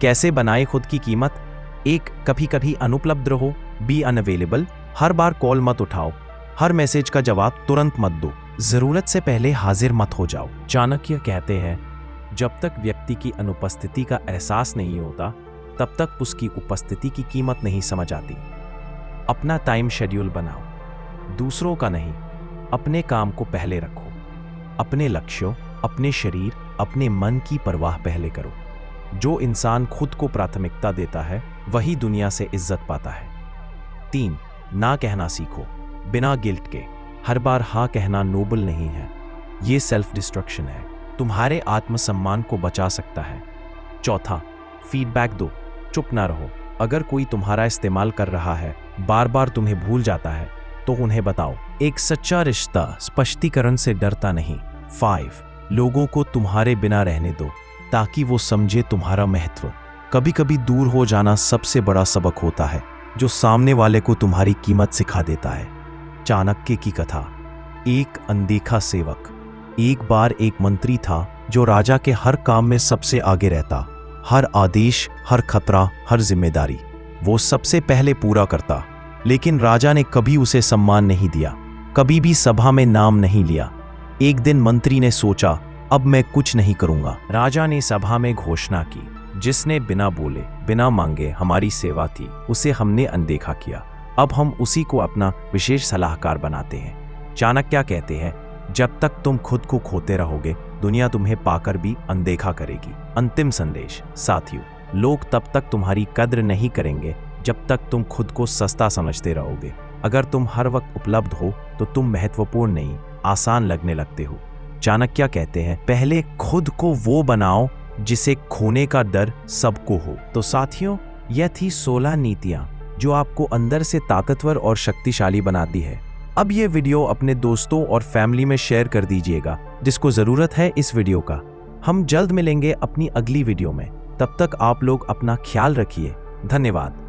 कैसे बनाए खुद की कीमत? 1, कभी कभी अनुपलब्ध रहो, बी अनअवेलेबल। हर बार कॉल मत उठाओ, हर मैसेज का जवाब तुरंत मत दो, जरूरत से पहले हाजिर मत हो जाओ। चाणक्य कहते हैं, जब तक व्यक्ति की अनुपस्थिति का एहसास नहीं होता, तब तक उसकी उपस्थिति की कीमत नहीं समझ आती। अपना टाइम शेड्यूल बनाओ, दूसरों का नहीं, अपने काम को पहले रखो। अपने लक्ष्यों, अपने शरीर, अपने मन की परवाह पहले करो। जो इंसान खुद को प्राथमिकता देता है, वही दुनिया से इज्जत पाता है। 3, ना कहना सीखो, बिना गिल्ट के। हर बार हाँ कहना नोबल नहीं है, ये सेल्फ डिस्ट्रक्शन है, तुम्हारे आत्मसम्मान को बचा सकता है। 4, फीडबैक दो, चुप ना रहो। अगर कोई तुम्हारा इस्तेमाल कर रहा है, बार बार तुम्हें भूल जाता है, तो उन्हें बताओ। एक सच्चा रिश्ता स्पष्टीकरण से डरता नहीं। 5, लोगों को तुम्हारे बिना रहने दो, ताकि वो समझे तुम्हारा महत्व। कभी कभी दूर हो जाना सबसे बड़ा सबक होता है, जो सामने वाले को तुम्हारी कीमत सिखा देता है। चाणक्य की कथा। एक अनदेखा सेवक। एक बार एक मंत्री था जो राजा के हर काम में सबसे आगे रहता। हर आदेश, हर खतरा, हर जिम्मेदारी वो सबसे पहले पूरा करता। लेकिन राजा ने कभी उसे सम्मान नहीं दिया, कभी भी सभा में नाम नहीं लिया। एक दिन मंत्री ने सोचा, अब मैं कुछ नहीं करूंगा। राजा ने सभा में घोषणा की, जिसने बिना बोले, बिना मांगे हमारी सेवा की, उसे हमने अनदेखा किया। अब हम उसी को अपना विशेष सलाहकार बनाते हैं। चाणक्य कहते हैं, जब तक तुम खुद को खोते रहोगे, दुनिया तुम्हें पाकर भी अनदेखा करेगी। अंतिम संदेश साथियों, लोग तब तक तुम्हारी कद्र नहीं करेंगे जब तक तुम खुद को सस्ता समझते रहोगे। अगर तुम हर वक्त उपलब्ध हो, तो तुम महत्वपूर्ण नहीं, आसान लगने लगते हो। चाणक्य कहते हैं, पहले खुद को वो बनाओ जिसे खोने का डर सबको हो। तो साथियों, यह थी 16 नीतियां जो आपको अंदर से ताकतवर और शक्तिशाली बनाती है। अब ये वीडियो अपने दोस्तों और फैमिली में शेयर कर दीजिएगा जिसको जरूरत है इस वीडियो का। हम जल्द मिलेंगे अपनी अगली वीडियो में। तब तक आप लोग अपना ख्याल रखिए। धन्यवाद।